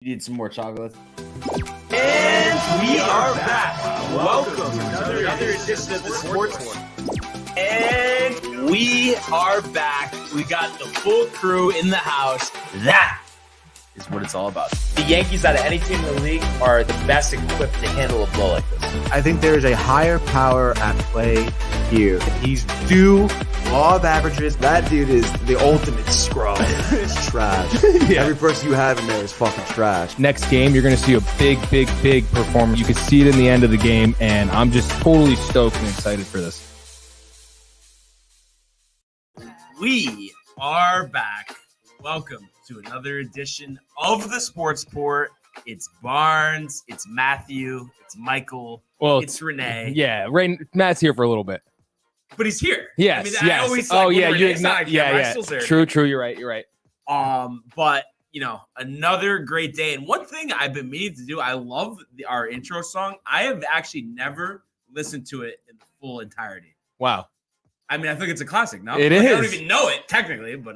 You need some more chocolate. And we are back. Welcome to another edition of the Sports War. And we are back. We got the full crew in the house. That is what it's all about. The Yankees, out of any team in the league, are the best equipped to handle a blow like this. I think there is a higher power at play here. He's due law of averages. That dude is the ultimate scrub. It's trash. Yeah. Every person you have in there is fucking trash. Next game, you're going to see a big performance. You can see it in the end of the game, and I'm just totally stoked and excited for this. We are back. Welcome to another edition of the Sports Port. It's Barnes, it's Matthew, it's Michael, it's Renee. Yeah, Matt's here for a little bit. But he's here. Yes, I mean, yes. I always True. You're right. But you know, another great day. And one thing I've been meaning to do, I love our intro song. I have actually never listened to it in the full entirety. Wow. I mean, I think it's a classic. No, it is. I don't even know it technically, but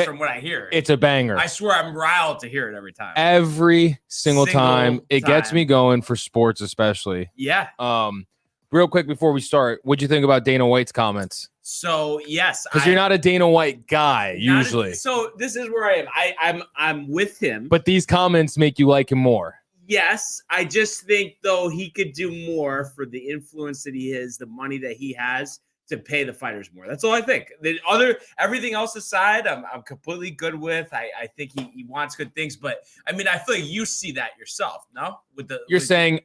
from what I hear, it's a banger. I swear, I'm riled to hear it every time. Every single time. It gets me going for sports, especially. Yeah. Real quick before we start, what'd you think about Dana White's comments? So yes, because you're not a Dana White guy usually. So this is where I am. I'm with him. But these comments make you like him more. Yes, I just think though he could do more for the influence that he is, the money that he has, to pay the fighters more. That's all I think. Everything else aside, I'm completely good with. I think he wants good things, but I mean, I feel like you see that yourself, no? You're saying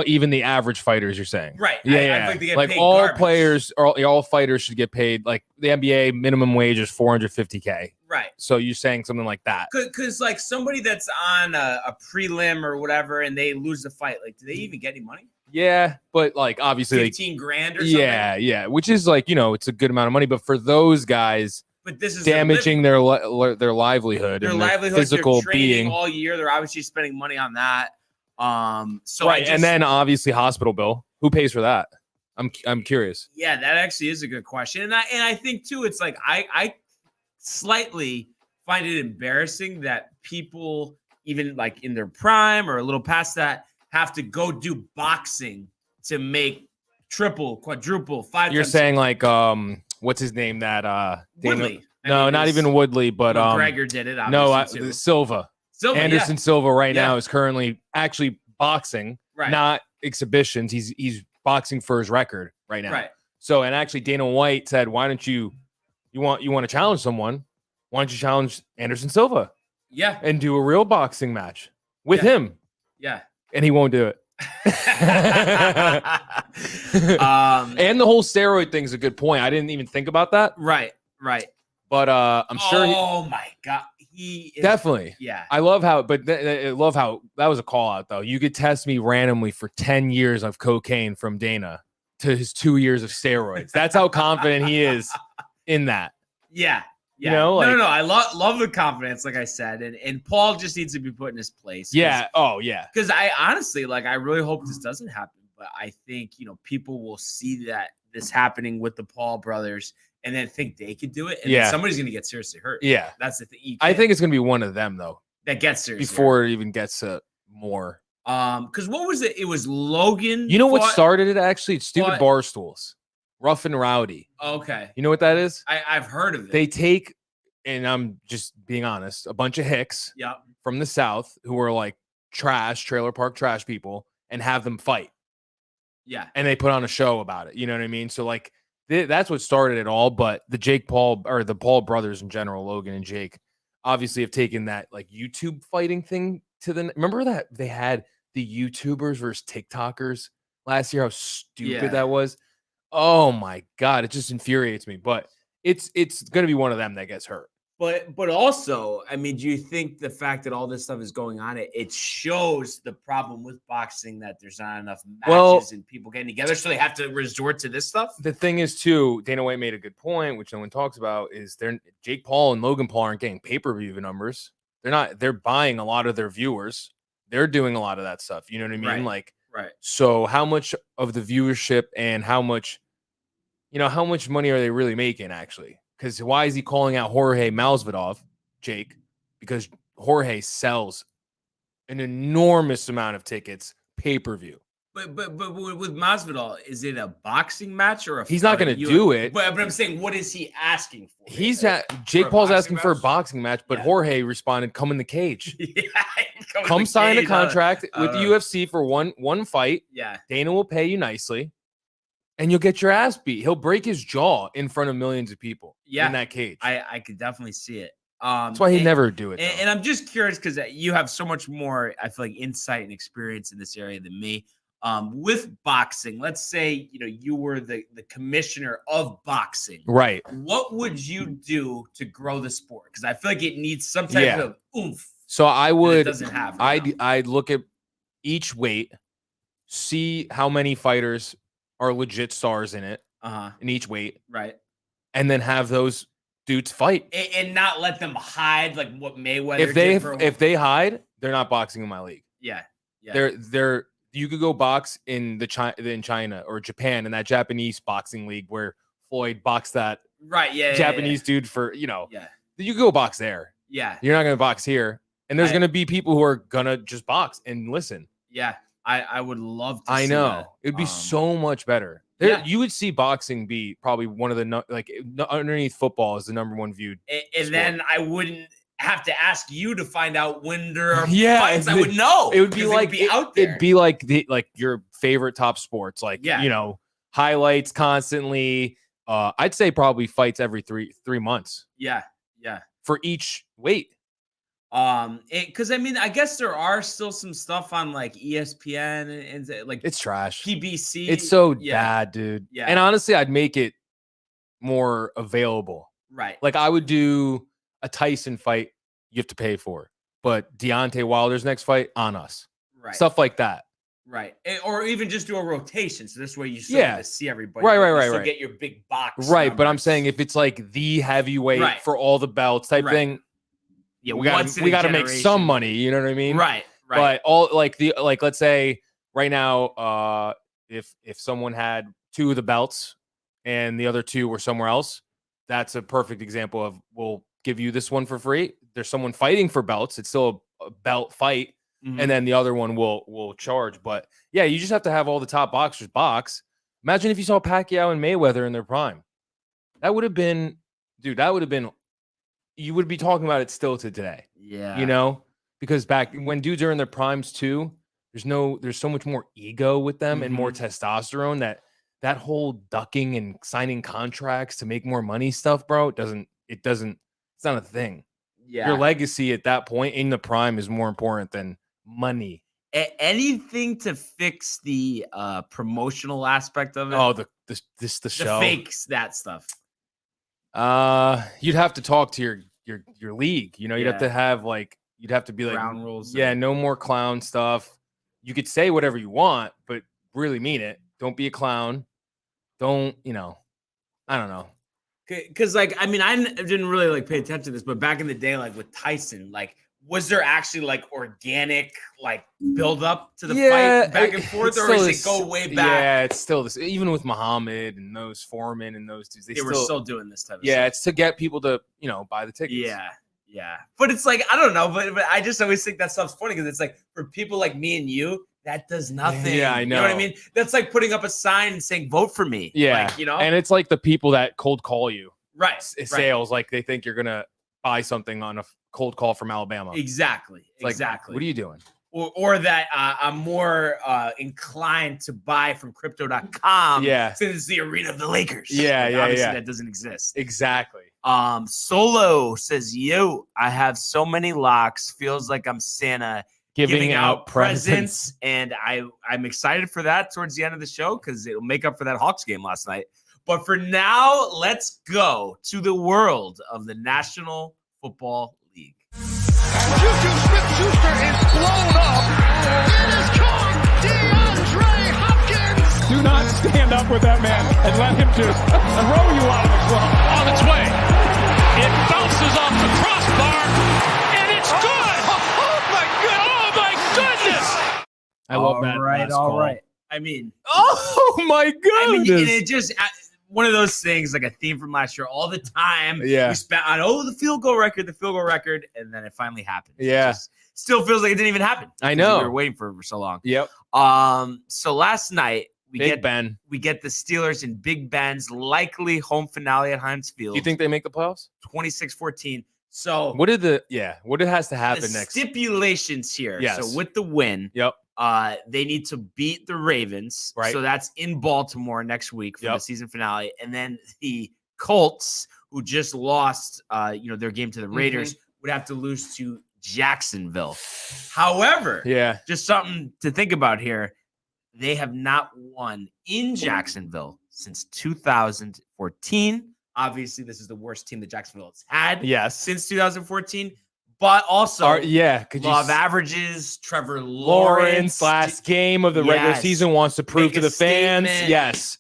even the average fighters. You're saying, right? Yeah. I think they get like paid all garbage. players, all fighters should get paid. Like the NBA minimum wage is $450K. Right. So you're saying something like that? Because like somebody that's on a prelim or whatever, and they lose the fight, like, do they even get any money? Yeah, but like obviously 15 grand or something. Yeah, which is like, it's a good amount of money, but for those guys, but this is damaging their livelihood, their and livelihood, physical they're training being all year. They're obviously spending money on that. So right, and then obviously hospital bill. Who pays for that? I'm curious. Yeah, that actually is a good question, and I think too, it's like I slightly find it embarrassing that people, even like in their prime or a little past that, have to go do boxing to make triple, quadruple, 5 You're times. saying like what's his name, that Woodley. not even Woodley, but McGregor did it, obviously, no, Silva. Anderson yeah. Silva now is currently actually boxing, right, not exhibitions. He's boxing for his record right now. Right. So, and actually Dana White said, why don't you want to challenge someone? Why don't you challenge Anderson Silva? Yeah. And do a real boxing match with him. Yeah. And he won't do it. And the whole steroid thing's a good point. I didn't even think about that. Right. But I'm sure. Oh my God. He is, definitely. Yeah. I love how, that was a call out though. You could test me randomly for 10 years of cocaine from Dana to his 2 years of steroids. That's how confident he is in that. Yeah. Yeah. No. I love the confidence, like I said, and Paul just needs to be put in his place. Yeah. Oh yeah. Because I honestly, I really hope this doesn't happen, but I think people will see that this happening with the Paul brothers and then think they could do it, and then somebody's going to get seriously hurt. Yeah, that's the thing. I think it's going to be one of them though that gets seriously before hurt. It even gets more. Because what was it? It was Logan. You know what started it? Actually, it's stupid bar stools. Rough and Rowdy. Okay. You know what that is? I've heard of it. They take, and I'm just being honest, a bunch of hicks from the South who are like trailer park trash people, and have them fight. Yeah. And they put on a show about it. You know what I mean? So like that's what started it all. But the the Paul brothers in general, Logan and Jake, obviously have taken that like YouTube fighting thing to remember that they had the YouTubers versus TikTokers last year, how stupid that was. Oh my God, it just infuriates me. But it's going to be one of them that gets hurt. But also, I mean, do you think the fact that all this stuff is going on, it shows the problem with boxing, that there's not enough matches and people getting together, so they have to resort to this stuff? The thing is, too, Dana White made a good point, which no one talks about, is Jake Paul and Logan Paul aren't getting pay-per-view numbers. They're buying a lot of their viewers. They're doing a lot of that stuff. You know what I mean? Right. So how much of the viewership and how much money are they really making, actually? Because why is he calling out Jorge Masvidal, Jake? Because Jorge sells an enormous amount of tickets pay-per-view. But with Masvidal, is it a boxing match or a? He's not going to do it. But I'm saying, what is he asking for? Jake Paul's asking for a match? boxing match, but Jorge responded, "Come in the cage. Come sign a contract with the UFC for one fight. Yeah, Dana will pay you nicely, and you'll get your ass beat. He'll break his jaw in front of millions of people in that cage. I could definitely see it. That's why he'd never do it. And I'm just curious because you have so much more, I feel like, insight and experience in this area than me. With boxing, let's say, you were the commissioner of boxing. Right. What would you do to grow the sport? Because I feel like it needs some type of oomph. So I would, it doesn't have right I'd look at each weight, see how many fighters are legit stars in it, in each weight. Right. And then have those dudes fight. And not let them hide like what Mayweather if they hide, they're not boxing in my league. Yeah. They're you could go box in China or Japan in that Japanese boxing league where Floyd boxed that Japanese dude for, you could go box there. Yeah. You're not going to box here. And there's going to be people who are going to just box and listen. Yeah. I would love to see know. that. It'd be so much better. You would see boxing be probably one of the, underneath football is the number one viewed. And then I wouldn't have to ask you to find out when there are fights. I would know. It would be like out there. It'd be like your favorite top sports, highlights constantly. I'd say probably fights every three months. Yeah. For each weight. Because I guess there are still some stuff on like ESPN and like it's trash. PBC. It's so bad, dude. Yeah. And honestly, I'd make it more available. Right. Like I would do a Tyson fight you have to pay for, but Deontay Wilder's next fight on us. Right. Stuff like that. Right. Or even just do a rotation. So this way you still get to see everybody. Right. Get your big box. Right. numbers. But I'm saying if it's like the heavyweight for all the belts type thing, we got to make some money. You know what I mean? Right. But all let's say right now, if someone had two of the belts and the other two were somewhere else, that's a perfect example of we'll give you this one for free. There's someone fighting for belts. It's still a belt fight. Mm-hmm. And then the other one will charge. But yeah, you just have to have all the top boxers box. Imagine if you saw Pacquiao and Mayweather in their prime. That would have been, you would be talking about it still to today. Yeah. Because back when dudes are in their primes too, there's so much more ego with them and more testosterone that whole ducking and signing contracts to make more money stuff, bro, it's not a thing. Yeah. Your legacy at that point in the prime is more important than money. Anything to fix the promotional aspect of it? Oh, the show. The fakes, that stuff. You'd have to talk to your league. You'd have to have you'd have to be like ground rules. Yeah, no more clown stuff. You could say whatever you want, but really mean it. Don't be a clown. Don't, I don't know. Because I didn't really pay attention to this, but back in the day, with Tyson, was there actually organic build up to the fight back and forth, or does it go way back? Yeah, it's still this. Even with Muhammad and those Foreman and those dudes, they were still doing this type of stuff. Yeah, it's to get people to buy the tickets. Yeah. But it's I don't know, but I just always think that stuff's funny because it's for people like me and you. That does nothing. Yeah, I know. You know what I mean? That's like putting up a sign and saying, vote for me. Yeah. And it's like the people that cold call you. Right. Sales, they think you're going to buy something on a cold call from Alabama. Exactly. What are you doing? Or that I'm more inclined to buy from crypto.com. Yeah. Since it's the arena of the Lakers. Yeah. Obviously, that doesn't exist. Exactly. Solo says, yo, I have so many locks. Feels like I'm Santa. Giving out presents, and I'm excited for that towards the end of the show because it'll make up for that Hawks game last night. But for now, let's go to the world of the National Football League. Juju Smith-Schuster is blown up. It is caught. DeAndre Hopkins. Do not stand up with that man and let him just throw you out of the club. On its way. It bounces off the crossbar, and it's good. I love that. All right. Oh my goodness. And it just one of those things, a theme from last year. All the time, Yeah. we spent on the field goal record, and then it finally happened. Yeah. still feels like it didn't even happen. I know. We were waiting for so long. Yep. So last night we Big Ben. We get the Steelers in Big Ben's likely home finale at Heinz Field. Do you think they make the playoffs? 26-14. So what has to happen next? Stipulations here. Yes. So with the win, yep. They need to beat the Ravens. Right. So that's in Baltimore next week for the season finale. And then the Colts, who just lost their game to the Raiders, would have to lose to Jacksonville. However, just something to think about here. They have not won in Jacksonville since 2014. Obviously, this is the worst team that Jacksonville has had since 2014. But also, law of averages, Trevor Lawrence last game of the regular season wants to prove to the fans. Yes.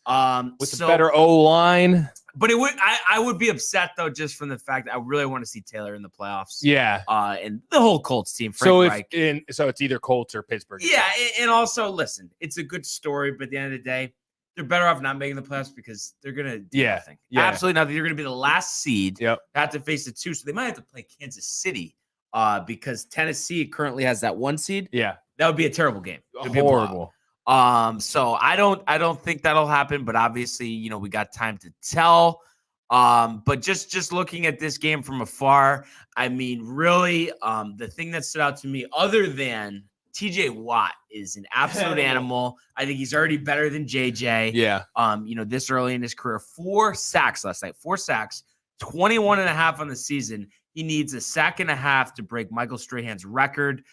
With a better O-line. But I would be upset though, just from the fact that I really want to see Taylor in the playoffs. Yeah. And the whole Colts team. So it's either Colts or Pittsburgh. Yeah, and also listen, it's a good story, but at the end of the day, they're better off not making the playoffs because they're gonna do nothing. Yeah. Absolutely nothing. They're gonna be the last seed. Yep. Have to face the 2, so they might have to play Kansas City. Because Tennessee currently has that 1 seed. Yeah, that would be a terrible game. Horrible. So I don't think that'll happen. But obviously, we got time to tell. But just looking at this game from afar, I mean, really, the thing that stood out to me, other than TJ Watt, is an absolute animal. I think he's already better than JJ. Yeah. This early in his career, 4 sacks last night. 4 sacks, 21.5 on the season. He needs a sack and a half to break Michael Strahan's record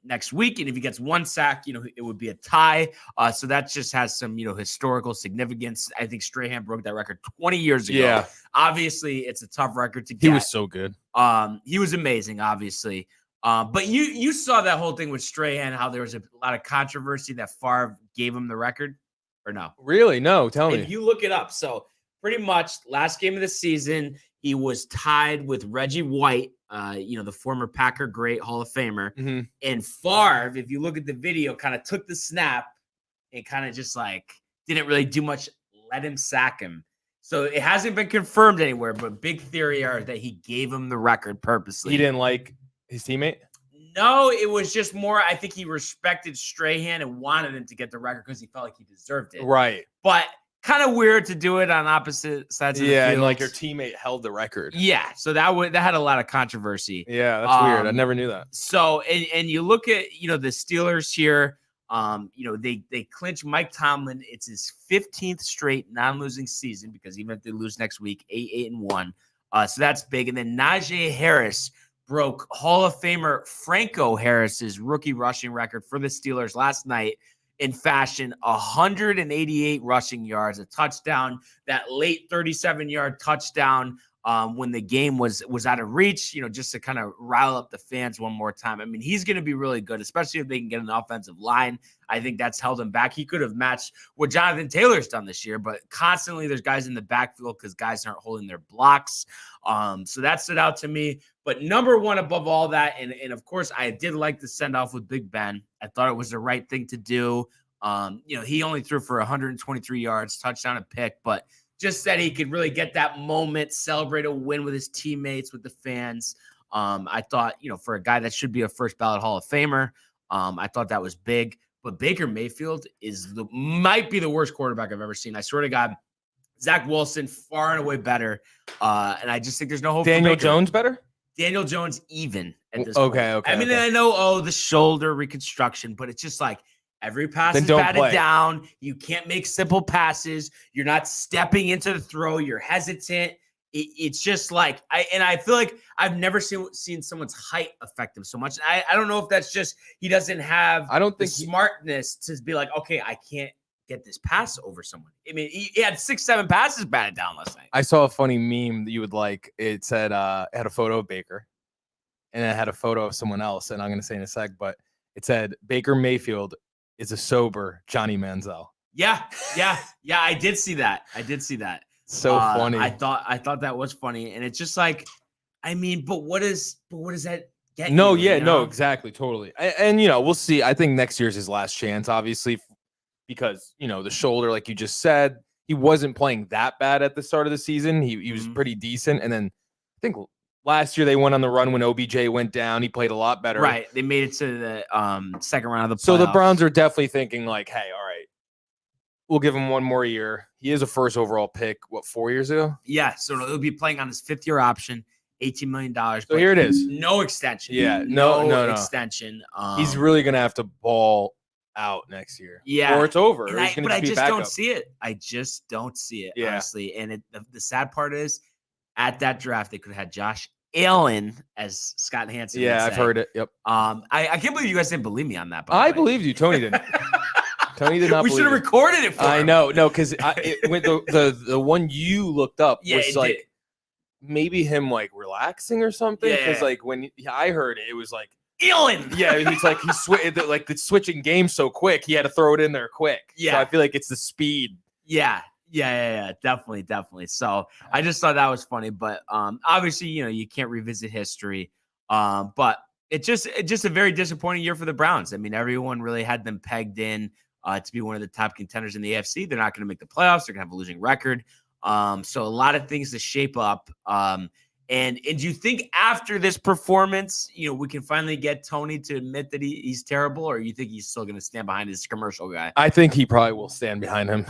next week. And if he gets 1 sack, it would be a tie. So that just has some, historical significance. I think Strahan broke that record 20 years ago. Yeah. Obviously, it's a tough record to get. He was so good. He was amazing, obviously. But you saw that whole thing with Strahan, how there was a lot of controversy that Favre gave him the record, or no? Really? No, tell me. If you look it up. So pretty much last game of the season, he was tied with Reggie White, the former Packer great Hall of Famer. Mm-hmm. And Favre, if you look at the video, kind of took the snap and kind of just didn't really do much, let him sack him. So it hasn't been confirmed anywhere, but big theory are that he gave him the record purposely. He didn't like his teammate? No, it was just more, I think he respected Strahan and wanted him to get the record because he felt like he deserved it. Right. But kind of weird to do it on opposite sides of the field. Yeah, and your teammate held the record. Yeah, so that had a lot of controversy. Yeah, that's weird. I never knew that. So, and you look at, the Steelers here, they clinch Mike Tomlin. It's his 15th straight non-losing season because even if they lose next week, 8-1. So that's big. And then Najee Harris broke Hall of Famer Franco Harris's rookie rushing record for the Steelers last night in fashion, 188 rushing yards, a touchdown, that late 37-yard touchdown when the game was out of reach, just to kind of rile up the fans one more time. I mean, he's going to be really good, especially if they can get an offensive line. I think that's held him back. He could have matched what Jonathan Taylor's done this year, but constantly there's guys in the backfield because guys aren't holding their blocks. So that stood out to me. But number one above all that, and of course, I did like the send-off with Big Ben. I thought it was the right thing to do. He only threw for 123 yards, touchdown, and pick, but just that he could really get that moment, celebrate a win with his teammates, with the fans. I thought, for a guy that should be a first ballot Hall of Famer, I thought that was big. But Baker Mayfield might be the worst quarterback I've ever seen. I swear to God, Zach Wilson far and away better. And I just think there's no hope. Daniel for Baker. Jones better? Daniel Jones even at this point. Okay. I mean, I know, the shoulder reconstruction, but it's just every pass is batted down. You can't make simple passes. You're not stepping into the throw. You're hesitant. It's just I feel like I've never seen someone's height affect him so much. I don't know if that's just he doesn't have the smartness to be okay, I can't get this pass over someone. I mean, he had 6-7 passes batted down last night. I saw a funny meme that you would like. It said it had a photo of Baker and it had a photo of someone else. And I'm going to say in a sec, but it said Baker Mayfield is a sober Johnny Manziel. Yeah. I did see that. So funny. I thought that was funny. And it's just but what does that get? No, exactly. Totally. And we'll see. I think next year's his last chance, obviously, because, the shoulder, like you just said, he wasn't playing that bad at the start of the season. He was pretty decent. And then I think Last year they went on the run when OBJ went down. He played a lot better. Right. They made it to the second round of the playoffs. So the Browns are definitely thinking like, hey, all right, we'll give him one more year. He is a first overall pick, 4 years ago? Yeah. So he'll be playing on his 5th-year option, $18 million. So here it is. No extension. Yeah. No. extension. He's really going to have to ball out next year. Yeah. Or it's over. But I just don't see it. I just don't see it, honestly. And the sad part is, at that draft, they could have had Josh Allen, as Scott Hansen. Yeah, I've heard it. Yep. I can't believe you guys didn't believe me on that. I believed you. Tony didn't. Tony did not. We should have recorded it for him. I know. No, because the one you looked up was like maybe him like relaxing or something. Because like when I heard it, it was like Allen. Yeah, he's like the switching game so quick. He had to throw it in there quick. Yeah, so I feel like it's the speed. Yeah, definitely. So I just thought that was funny, but obviously, you can't revisit history. But it's just a very disappointing year for the Browns. I mean, everyone really had them pegged in to be one of the top contenders in the AFC. They're not going to make the playoffs. They're going to have a losing record. So a lot of things to shape up. And do you think after this performance, we can finally get Tony to admit that he's terrible, or you think he's still going to stand behind his commercial guy? I think he probably will stand behind him.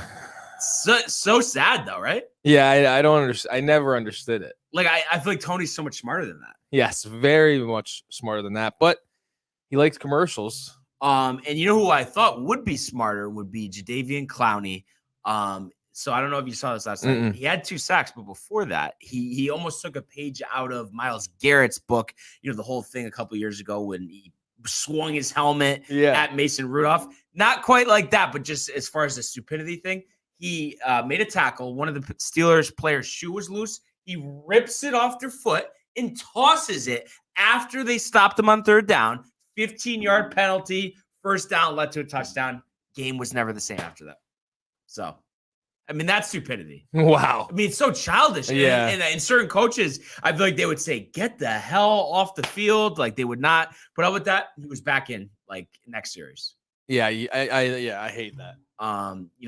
So sad though, right? Yeah, I don't understand. I never understood it. Like I feel like Tony's so much smarter than that. Yes, very much smarter than that. But he likes commercials. And who I thought would be smarter would be Jadeveon Clowney. So I don't know if you saw this last night. He had 2 sacks, but before that, he almost took a page out of Myles Garrett's book. The whole thing a couple years ago when he swung his helmet at Mason Rudolph. Not quite like that, but just as far as the stupidity thing, he made a tackle. One of the Steelers players' shoe was loose. He rips it off their foot and tosses it after they stopped him on 3rd down. 15-yard penalty, 1st down, led to a touchdown. Game was never the same after that. So, I mean, that's stupidity. Wow. I mean, it's so childish. Yeah. And certain coaches, I feel like they would say, get the hell off the field. Like, they would not put up with that. He was back in, like, next series. Yeah, I hate that.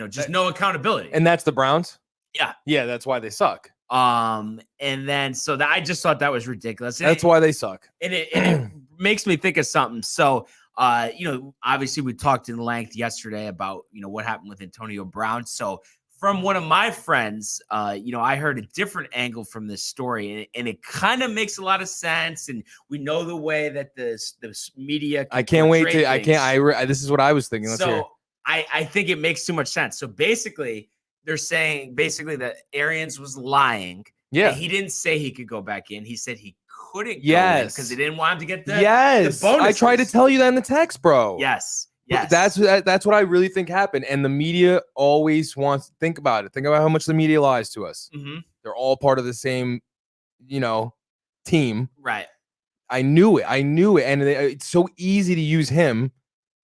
Just no accountability. And that's the Browns? Yeah. Yeah, that's why they suck. And then so that I just thought that was ridiculous. That's why they suck. And it makes me think of something. So obviously we talked in length yesterday about what happened with Antonio Brown. So from one of my friends, I heard a different angle from this story, and it kind of makes a lot of sense. And we know the way that the media. I can't wait to. I can't. This is what I was thinking. Let's hear. I think it makes too much sense. So basically, they're saying that Arians was lying. Yeah, he didn't say he could go back in. He said he couldn't. Yes, because they didn't want him to get the the bonuses. I tried to tell you that in the text, bro. Yes. That's what I really think happened. And the media always wants to think about it. Think about how much the media lies to us. Mm-hmm. They're all part of the same, team. Right. I knew it. And it's so easy to use him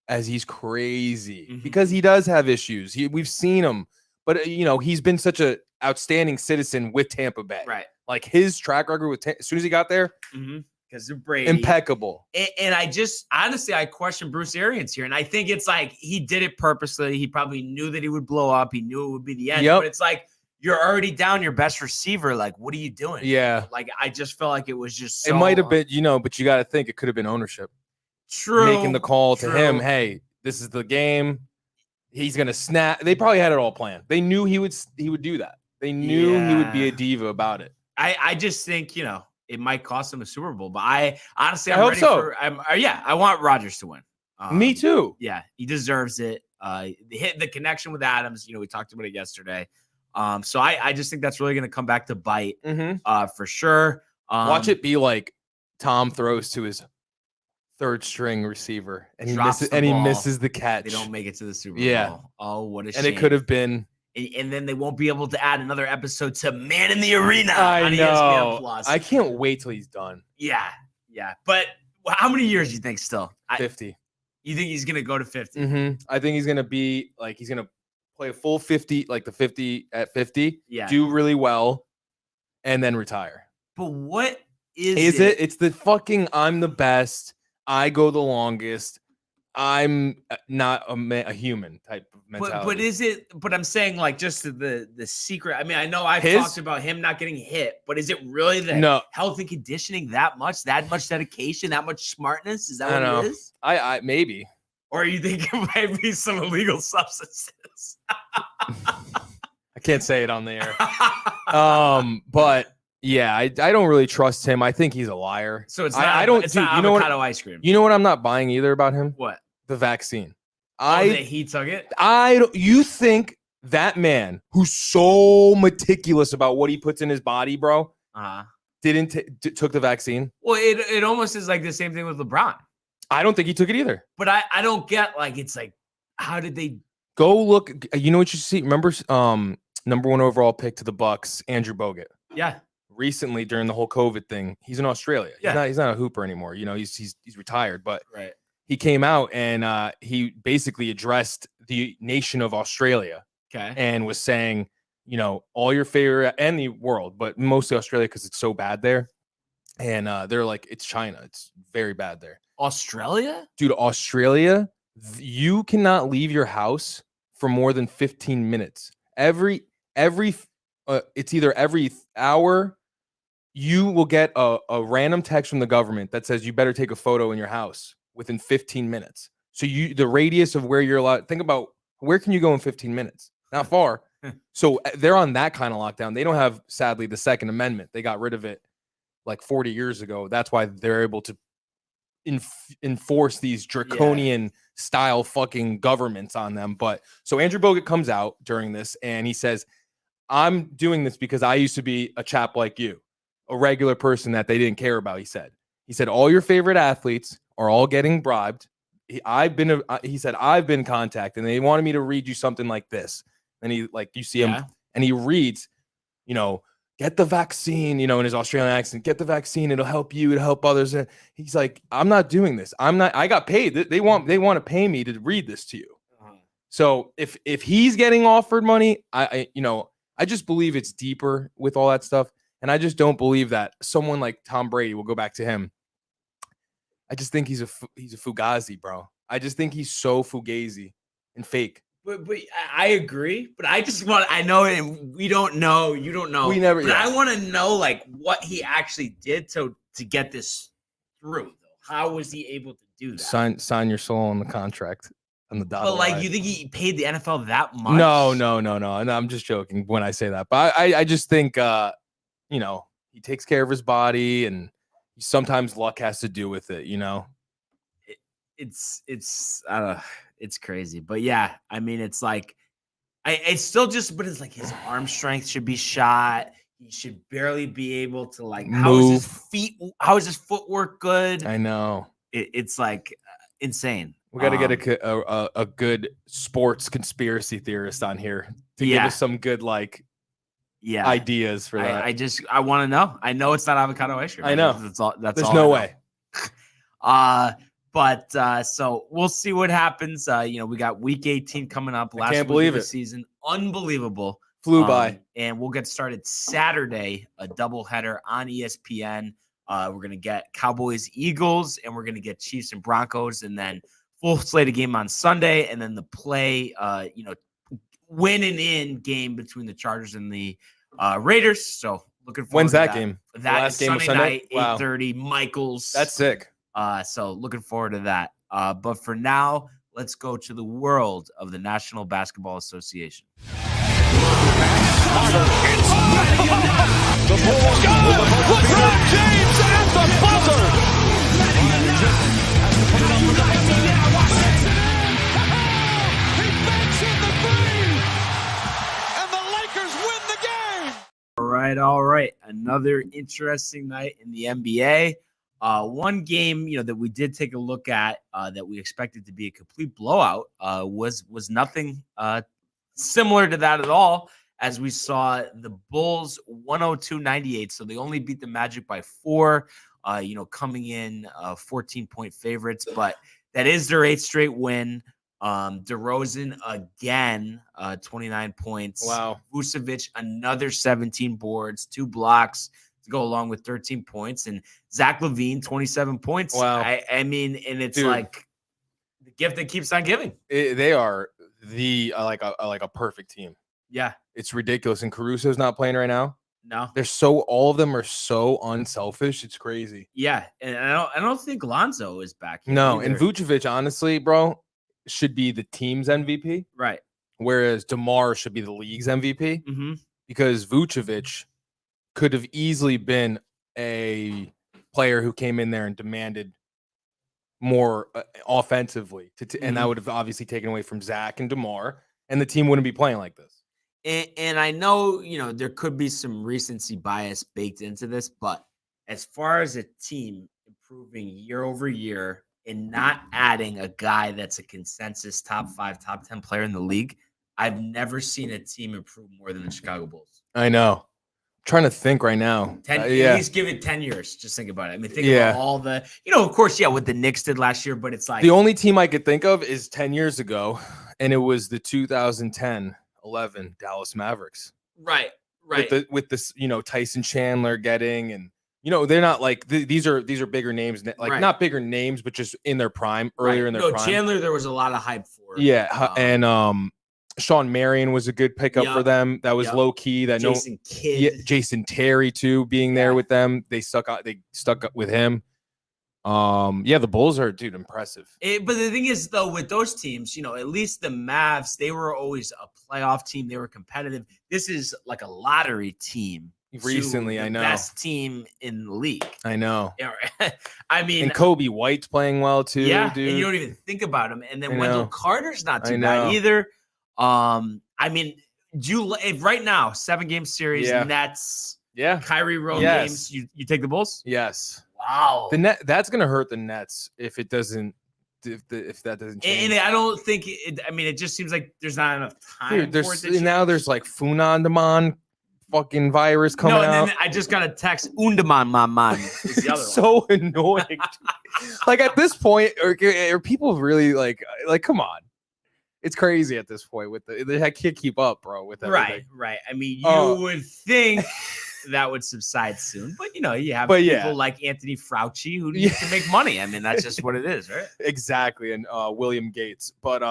as he's crazy because he does have issues. We've seen him, but he's been such a outstanding citizen with Tampa Bay. Right. Like his track record with as soon as he got there. Because of Brady. Impeccable. And I just, honestly, I question Bruce Arians here. And I think it's like he did it purposely. He probably knew that he would blow up. He knew it would be the end. But it's like, you're already down your best receiver. Like, what are you doing? Yeah. Like, I just felt like it was just so. It might have been, but you got to think it could have been ownership. True. Making the call to him. Hey, this is the game. He's going to snap. They probably had it all planned. They knew he would do that. They knew he would be a diva about it. I just think, it might cost him a Super Bowl, but I honestly, I hope so. I want Rodgers to win. Me too. Yeah, he deserves it. The connection with Adams, we talked about it yesterday. So I just think that's really going to come back to bite for sure. Watch it be like Tom throws to his 3rd string receiver and he misses the catch. They don't make it to the Super Bowl. Oh, what a shame. And it could have been. And then they won't be able to add another episode to Man in the Arena on know. ESPN Plus. I can't wait till he's done. Yeah. But how many years do you think still? 50. You think he's going to go to 50? I think he's going to be like, he's going to play a full 50, like the 50 at 50, do really well, and then retire. But what is it? It's the fucking I'm the best. I go the longest. I'm not a human type of mentality. But is it? But I'm saying like just the secret. I mean, I know I've talked about him not getting hit, but is it really the health and conditioning that much dedication, that much smartness? Is that what it is? I maybe. Or you think it might be some illegal substances? I can't say it on the air. But yeah, I don't really trust him. I think he's a liar. So it's not. It's not avocado ice cream. You know what I'm not buying either about him? What? The vaccine. That he took it? You think that man who's so meticulous about what he puts in his body, bro, took the vaccine? Well, it almost is like the same thing with LeBron. I don't think he took it either. But I don't get like it's like how did they go look? You know what you see? Remember, number 1 overall pick to the Bucks, Andrew Bogut. Yeah. Recently, during the whole COVID thing, he's in Australia. He's not a hooper anymore. You know, he's retired. But he came out and he basically addressed the nation of Australia. Okay. And was saying, you know, all your favorite and the world, but mostly Australia because it's so bad there. And they're like, it's China. It's very bad there. Australia? Dude, Australia, you cannot leave your house for more than 15 minutes. It's either every hour you will get a random text from the government that says you better take a photo in your house within 15 minutes. So the radius of where you're allowed, think about where can you go in 15 minutes? Not far. So they're on that kind of lockdown. They don't have, sadly, the Second Amendment. They got rid of it like 40 years ago. That's why they're able to enforce these draconian style fucking governments on them. But so Andrew Bogut comes out during this and he says, I'm doing this because I used to be a chap like you, a regular person that they didn't care about. He said, all your favorite athletes are all getting bribed. He said, I've been contacted and they wanted me to read you something like this. And you see him and he reads, you know, get the vaccine, you know, in his Australian accent, get the vaccine. It'll help you. It'll help others. And he's like, I'm not doing this. I got paid. They want to pay me to read this to you. So if he's getting offered money, I just believe it's deeper with all that stuff. And I just don't believe that someone like Tom Brady will go back to him. I just think he's a fugazi, bro. I just think he's so fugazi and fake. But I agree. But I know, and we don't know. You don't know. We never. But I want to know like what he actually did to get this through. Though, how was he able to do that? Sign your soul on the contract. On the dotted line. But you think he paid the NFL that much? No. And I'm just joking when I say that. But I just think he takes care of his body, and sometimes luck has to do with it. You know, it's crazy. But yeah, I mean, it's like it's still just, but it's like his arm strength should be shot. He should barely be able to like move. How is his footwork good? I know. It's like insane. We got to get a good sports conspiracy theorist on here to give us some good ideas for that. I want to know. I know it's not avocado ice cream. I know. There's no way. But so we'll see what happens. We got week 18 coming up. I can't believe it. Season. Unbelievable. Flew by. And we'll get started Saturday, a doubleheader on ESPN. We're going to get Cowboys, Eagles, and we're going to get Chiefs and Broncos, and then full slate of game on Sunday, and then the win and in game between the Chargers and the Raiders. So looking forward When's to that game? That is game Sunday night, 8:30, Michaels. That's sick. So looking forward to that. But for now, let's go to the world of the National Basketball Association. The Bulls got LeBron James at the buzzer. He banks in the three, and the Lakers win the game. All right. Another interesting night in the NBA. One game, that we did take a look at that we expected to be a complete blowout was nothing similar to that at all, as we saw the Bulls 102-98. So they only beat the Magic by 4, coming in 14-point favorites, but that is their 8th straight win. DeRozan again, 29 points. Wow. Vucevic, another 17 boards, 2 blocks to go along with 13 points. And Zach LaVine, 27 points. Wow. I mean, and it's Dude. like the gift that keeps on giving. They are like a perfect team. Yeah. It's ridiculous. And Caruso's not playing right now. No. All of them are so unselfish. It's crazy. Yeah. And I don't think Lonzo is back here No, either. and Vucevic, honestly, bro, should be the team's MVP. Right. Whereas DeMar should be the league's MVP. Mm-hmm. Because Vucevic could have easily been a player who came in there and demanded more offensively, and that would have obviously taken away from Zach and DeMar, and the team wouldn't be playing like this. And I know, there could be some recency bias baked into this, but as far as a team improving year over year and not adding a guy that's a consensus top 5, top 10 player in the league, I've never seen a team improve more than the Chicago Bulls. I know. I'm trying to think right now. 10, At least give it 10 years. Just think about it. I mean, think about all the, of course, what the Knicks did last year, but it's like. The only team I could think of is 10 years ago, and it was the 2010-11 Dallas Mavericks. Right. With this, Tyson Chandler getting, and they're not like these are bigger names, like not bigger names, but just in their prime, earlier in their prime. Chandler, there was a lot of hype for. Yeah, and Sean Marion was a good pickup for them. That was low key. That Jason Kidd, Jason Terry too, being there with them. They stuck up with him. The Bulls are, dude, impressive. But the thing is, though, with those teams, at least the Mavs, they were always a playoff team. They were competitive. This is like a lottery team. Recently, I know. Best team in the league. I know. Yeah, I mean, and Kobe White's playing well too. Yeah, dude. And you don't even think about him. And then Wendell Carter's not too bad either. I mean, if right now 7-game series, Nets, Kyrie road games, you take the Bulls? Yes. Wow. That's gonna hurt the Nets if it doesn't. If that doesn't change. And I don't think it just seems like there's not enough time. Dude, there's like Funandaman fucking virus coming out. No, and then I just got a text. Undaman is the other so one. Annoying. Like at this point, are people really like come on? It's crazy at this point with I can't keep up, bro. With everything. Right. I mean, you would think that would subside soon, but you have people like Anthony Fauci who need to make money. I mean, that's just what it is, right? Exactly, and William Gates. But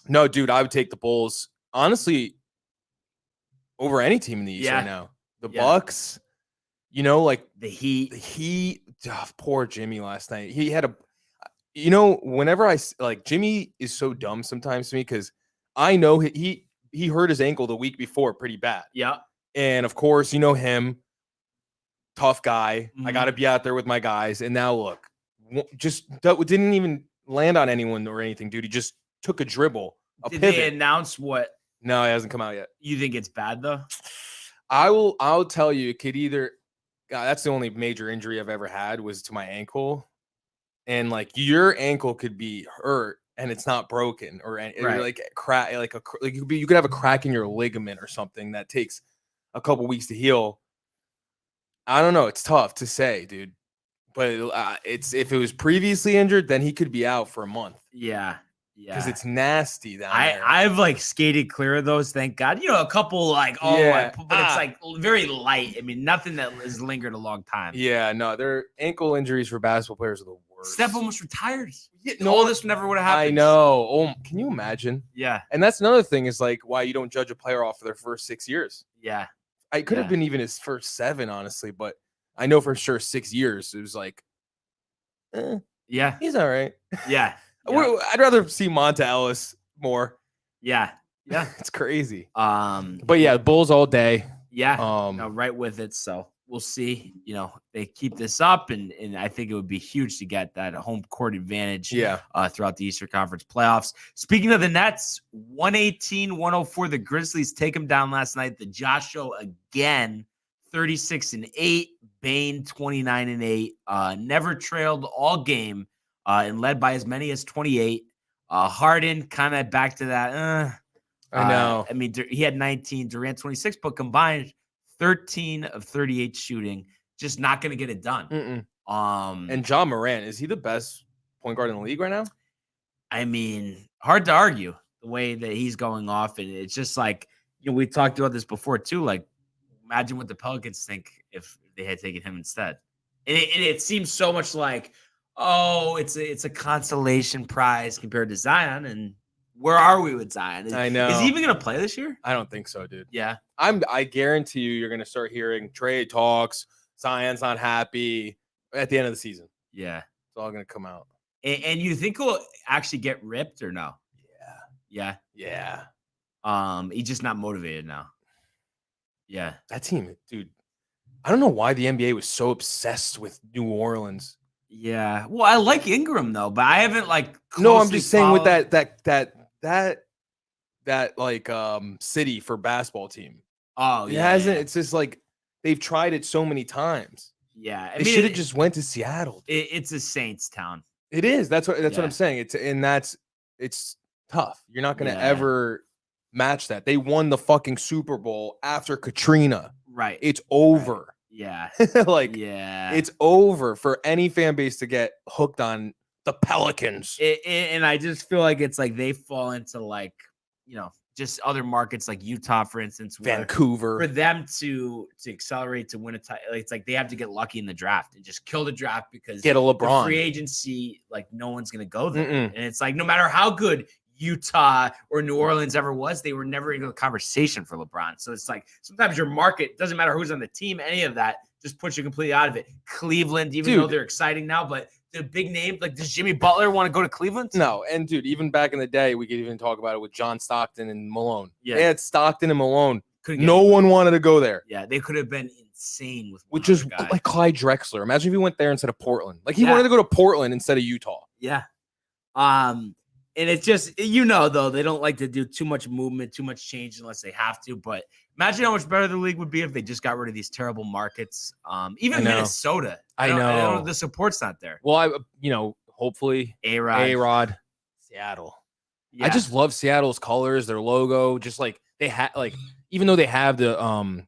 no, dude, I would take the Bulls honestly over any team in the East right now. The Bucks, like the Heat. The Heat. Poor Jimmy last night. He had a. Whenever Jimmy is so dumb sometimes to me because I know he hurt his ankle the week before pretty bad. Yeah. And of course, him, tough guy. I got to be out there with my guys. And now look, just didn't even land on anyone or anything, dude. He just took a dribble. Did they announce what? No, it hasn't come out yet. You think it's bad though? I'll tell you, it could either. God, that's the only major injury I've ever had was to my ankle. And like your ankle could be hurt and it's not broken or like crack, you could have a crack in your ligament or something that takes a couple weeks to heal. I don't know. It's tough to say, dude. But it's if it was previously injured, then he could be out for a month. Yeah. Because it's nasty down there. I've skated clear of those, thank God. A couple but it's like very light. I mean, nothing that has lingered a long time. Yeah, no, their ankle injuries for basketball players are the worst. Steph almost retired. All this never would have happened. I know. Oh, can you imagine? Yeah. And that's another thing is like why you don't judge a player off for their first 6 years. Yeah. I could have been even his first 7, honestly, but I know for sure 6 years. It was like, yeah, he's all right. Yeah. I'd rather see Monta Ellis more. Yeah. It's crazy. But yeah, Bulls all day. Yeah. Right with it. So we'll see. They keep this up, and I think it would be huge to get that home court advantage. Throughout the Eastern Conference playoffs. Speaking of the Nets, 118-104. The Grizzlies take them down last night. The Josh Show again, 36-8. Bane 29-8. Never trailed all game. And led by as many as 28. Harden kind of back to that. I know. I mean, he had 19, Durant 26, but combined 13 of 38 shooting. Just not going to get it done. And John Morant, is he the best point guard in the league right now? I mean, hard to argue the way that he's going off. And it's just like, we talked about this before too. Like, imagine what the Pelicans think if they had taken him instead. And it seems so much like, Oh, it's a consolation prize compared to Zion. And where are we with Zion? I know. Is he even going to play this year? I don't think so, dude. Yeah. I guarantee you're going to start hearing trade talks. Zion's not happy at the end of the season. Yeah. It's all going to come out. And you think he'll actually get ripped or no? Yeah. He's just not motivated now. Yeah. That team, dude. I don't know why the NBA was so obsessed with New Orleans. Yeah. Well, I like Ingram though, but I haven't No, I'm closely just saying with followed- that city for basketball team. Oh, It yeah. hasn't. Yeah. It's just like they've tried it so many times. Yeah. They should have just went to Seattle. It's a Saints town. It is. That's what Yeah. I'm saying. It's tough. You're not going to Yeah. ever match that. They won the fucking Super Bowl after Katrina. Right. It's over. Yeah. Like Yeah. it's over for any fan base to get hooked on the Pelicans. And I just feel like it's like they fall into just other markets like Utah, for instance, where Vancouver. for them to accelerate to win a title, it's like they have to get lucky in the draft and just kill the draft because Get a the LeBron. free agency, no one's gonna go there. Mm-mm. And it's like no matter how good Utah or New Orleans ever was, they were never in the conversation for LeBron. So it's like sometimes your market doesn't matter who's on the team, any of that just puts you completely out of it. Cleveland, even though they're exciting now, but the big name, does Jimmy Butler want to go to Cleveland? No, and dude, even back in the day, we could even talk about it with John Stockton and Malone. Yeah. They had Stockton and Malone. Couldn't get No him. one wanted to go there. Yeah, they could have been insane with Which one is other guy. like Clyde Drexler. Imagine if he went there instead of Portland. Like he Yeah. wanted to go to Portland instead of Utah. Yeah. And it's just, though, they don't like to do too much movement, too much change unless they have to. But imagine how much better the league would be if they just got rid of these terrible markets. Even I know. Minnesota. I don't- know. the support's not there. Well, hopefully A-Rod. Seattle. Yeah. I just love Seattle's colors, their logo. Just like they have, even though they have the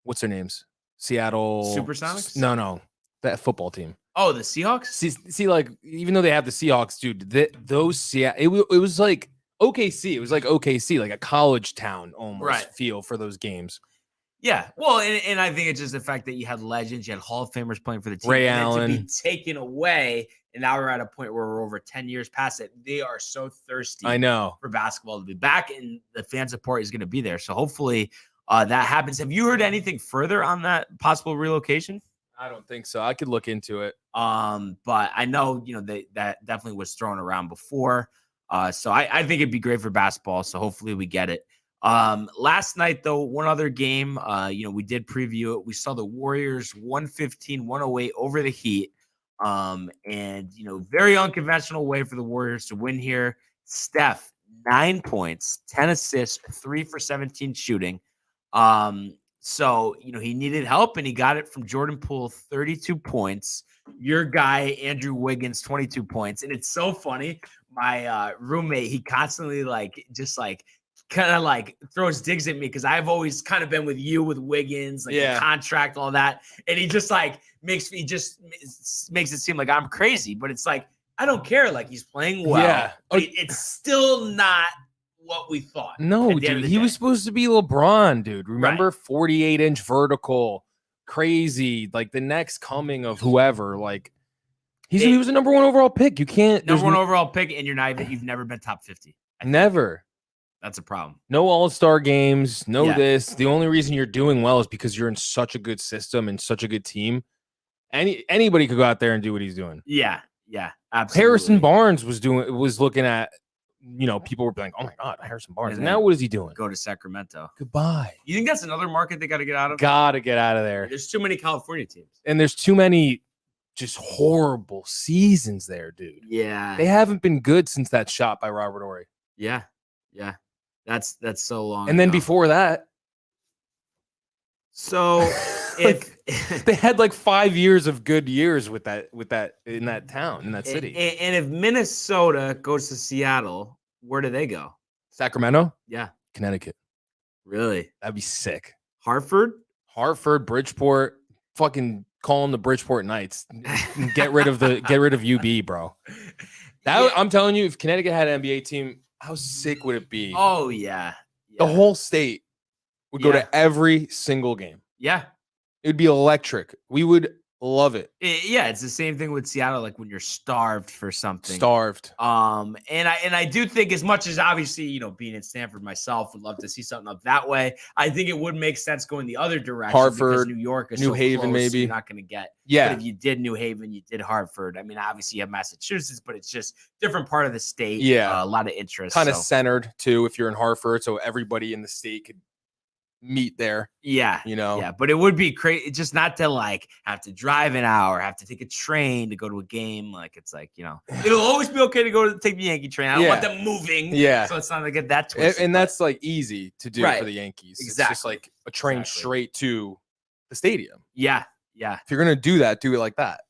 what's their names? Seattle Supersonics? No, that football team. Oh, the Seahawks? See, even though they have the Seahawks, dude, those Seattle, it was like OKC. It was like OKC, like a college town almost Right. feel for those games. Yeah. Well, and I think it's just the fact that you had legends, you had Hall of Famers playing for the team. Ray and then Allen. to be taken away, and now we're at a point where we're over 10 years past it. They are so thirsty. I know. For basketball to be back, and the fan support is going to be there. So hopefully that happens. Have you heard anything further on that possible relocation? I don't think so. I could look into it. But I know, that definitely was thrown around before. So I think it'd be great for basketball. So hopefully we get it. Last night, though, one other game, we did preview it. We saw the Warriors 115-108 over the Heat. And very unconventional way for the Warriors to win here. Steph, 9 points, 10 assists, 3 for 17 shooting. So, he needed help and he got it from Jordan Poole, 32 points. Your guy, Andrew Wiggins, 22 points. And it's so funny. My roommate, he constantly throws digs at me because I've always kind of been with you with Wiggins, the contract, all that. And he just makes it seem like I'm crazy, but it's like, I don't care. He's playing well. Yeah. But it's still not what we thought. No, at the end of dude, the he day. was supposed to be LeBron, dude. Remember, 48-inch vertical, crazy, the next coming of whoever. He was a number 1 overall pick. You can't Number 1 overall pick, and you've never been top 50. Never. That's a problem. No all-star games. No Yeah. this. The only reason you're doing well is because you're in such a good system and such a good team. Anybody could go out there and do what he's doing. Yeah, absolutely. Harrison Barnes was looking at. People were like, "Oh my God, Harrison Barnes!" And And now what is he doing? Go to Sacramento. Goodbye. You think that's another market they got to get out of? Gotta get out of there. There's too many California teams. And there's too many just horrible seasons there, dude. Yeah, They haven't been good since that shot by Robert Horry. yeah. That's so long. And then ago. before that, so if they had 5 years of good years with that in that town, in that city. and if Minnesota goes to Seattle, where do they go? Sacramento, Yeah, Connecticut. really. That'd be sick. Hartford. Bridgeport, fucking call them the Bridgeport Knights. Get rid of UB, bro. I'm telling you, if Connecticut had an NBA team, how sick would it be? Oh yeah. The whole state would go Yeah. to every single game. Yeah. It would be electric. We would Love it. Yeah, it's the same thing with Seattle, like when you're starved for something. Starved. And I do think, as much as obviously, being in Stanford myself, would love to see something up that way. I think it would make sense going the other direction. Hartford, because New York is New so Haven, close, maybe. so you're not going to get. Yeah. But if you did New Haven, you did Hartford. I mean, obviously you have Massachusetts, but it's just different part of the state. Yeah. A lot of interest. Kind of centered too, if you're in Hartford, so everybody in the state could meet there. Yeah. Yeah, but it would be crazy just not to like have to drive an hour, have to take a train to go to a game. Like, it's like, it'll always be okay to take the Yankee train. I don't want them moving. Yeah. So it's not to get that twisted. And that's like easy to do for the Yankees. Exactly. It's just like a train straight to the stadium. Yeah. If you're going to do that, do it like that.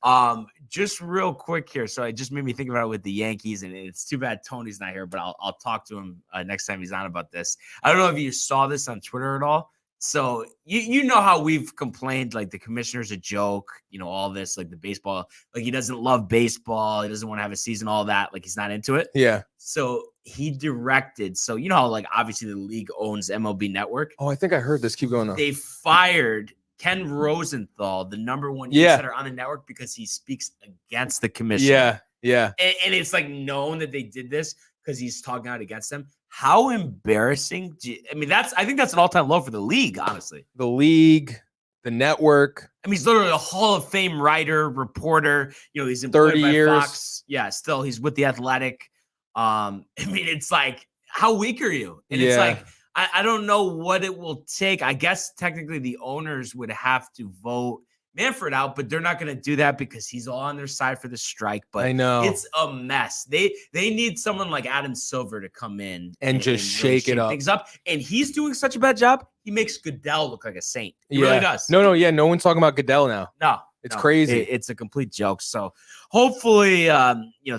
Just real quick here. So it just made me think about it with the Yankees, and it's too bad Tony's not here, but I'll talk to him next time he's on about this. I don't know if you saw this on Twitter at all. So you know how we've complained, like the commissioner's a joke, all this, like the baseball, like he doesn't love baseball. He doesn't want to have a season, all that. Like he's not into it. Yeah. So he directed. So, how like obviously the league owns MLB Network. Oh, I think I heard this. Keep going on. They fired Ken Rosenthal, the number one setter on the network, because he speaks against the commissioner. Yeah. And it's like known that they did this because he's talking out against them. How embarrassing. I think that's an all-time low for the league, honestly. The league, the network. I mean, he's literally a Hall of Fame writer, reporter. He's employed 30 by years. Fox. Yeah, still he's with the Athletic. It's like, how weak are you? And it's like, I don't know what it will take. I guess technically the owners would have to vote Manfred out, but they're not going to do that because he's all on their side for the strike. But I know it's a mess. They need someone like Adam Silver to come in and just shake it up. Things up. And he's doing such a bad job. He makes Goodell look like a saint. He really does. No. No one's talking about Goodell now. No. It's crazy. It's a complete joke. So hopefully,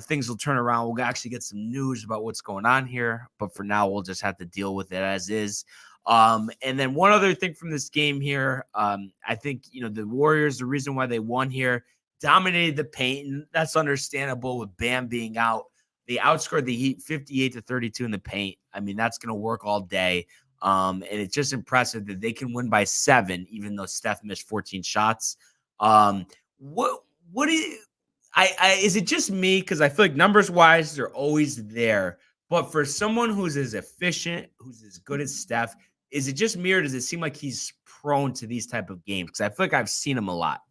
things will turn around. We'll actually get some news about what's going on here. But for now, we'll just have to deal with it as is. And then one other thing from this game here, I think, the Warriors, the reason why they won here, dominated the paint. And that's understandable with Bam being out. They outscored the Heat 58-32 in the paint. I mean, that's going to work all day. And it's just impressive that they can win by 7, even though Steph missed 14 shots. What is it just me? Because I feel like numbers wise, they're always there. But for someone who's as efficient, who's as good as Steph, is it just me, or does it seem like he's prone to these type of games? Because I feel like I've seen him a lot.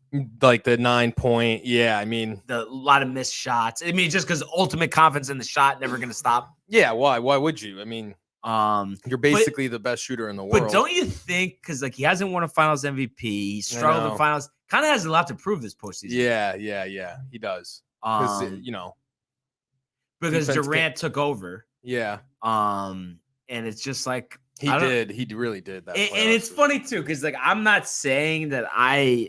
Like the 9-point. Yeah. I mean, a lot of missed shots. I mean, just because ultimate confidence in the shot, never going to stop. Yeah. Why would you? I mean, you're basically the best shooter in the world. But don't you think, because like he hasn't won a finals MVP, he struggled in finals, kind of has a lot to prove this postseason. Yeah. He does. Because Durant took over. Yeah. And it's just like he did. He really did that. And it's funny too, because like I'm not saying that I'm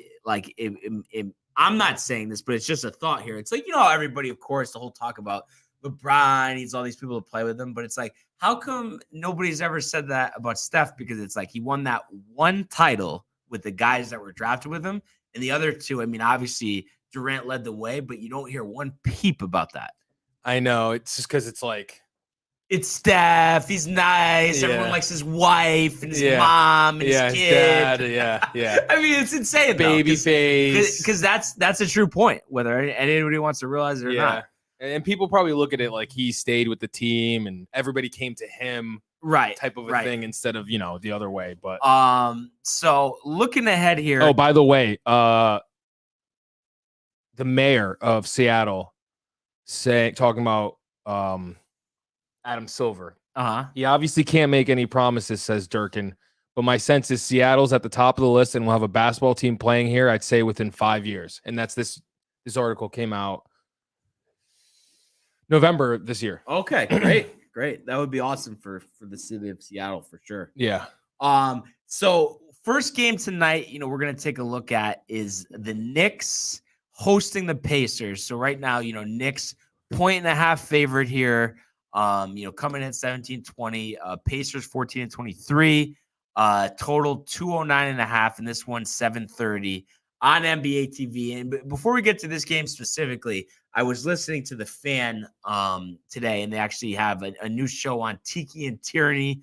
not saying this, but it's just a thought here. It's like, everybody, of course, the whole talk about LeBron needs all these people to play with him, but it's like, how come nobody's ever said that about Steph? Because it's like he won that one title with the guys that were drafted with him, and the other two, I mean, obviously Durant led the way, but you don't hear one peep about that. I know. It's just because it's like, it's Steph. He's nice. Yeah. Everyone likes his wife and his mom and his kid. His dad. Yeah. I mean, it's insane. Baby face. Because that's a true point, whether anybody wants to realize it or not. And people probably look at it like he stayed with the team and everybody came to him, right? Type of a thing instead of the other way. But so looking ahead here. Oh, by the way, the mayor of Seattle talking about Adam Silver. He obviously can't make any promises, says Durkin. But my sense is Seattle's at the top of the list, and we'll have a basketball team playing here, I'd say, within 5 years. And that's this article came out November this year. Okay, great. That would be awesome for the city of Seattle for sure. Yeah. So first game tonight, we're gonna take a look at is the Knicks hosting the Pacers. So right now, Knicks 1.5 favorite here. Coming in 17-20, Pacers 14-23, total 209.5, and this one 730 on NBA TV. And before we get to this game specifically, I was listening to The Fan today, and they actually have a new show on Tiki and Tyranny.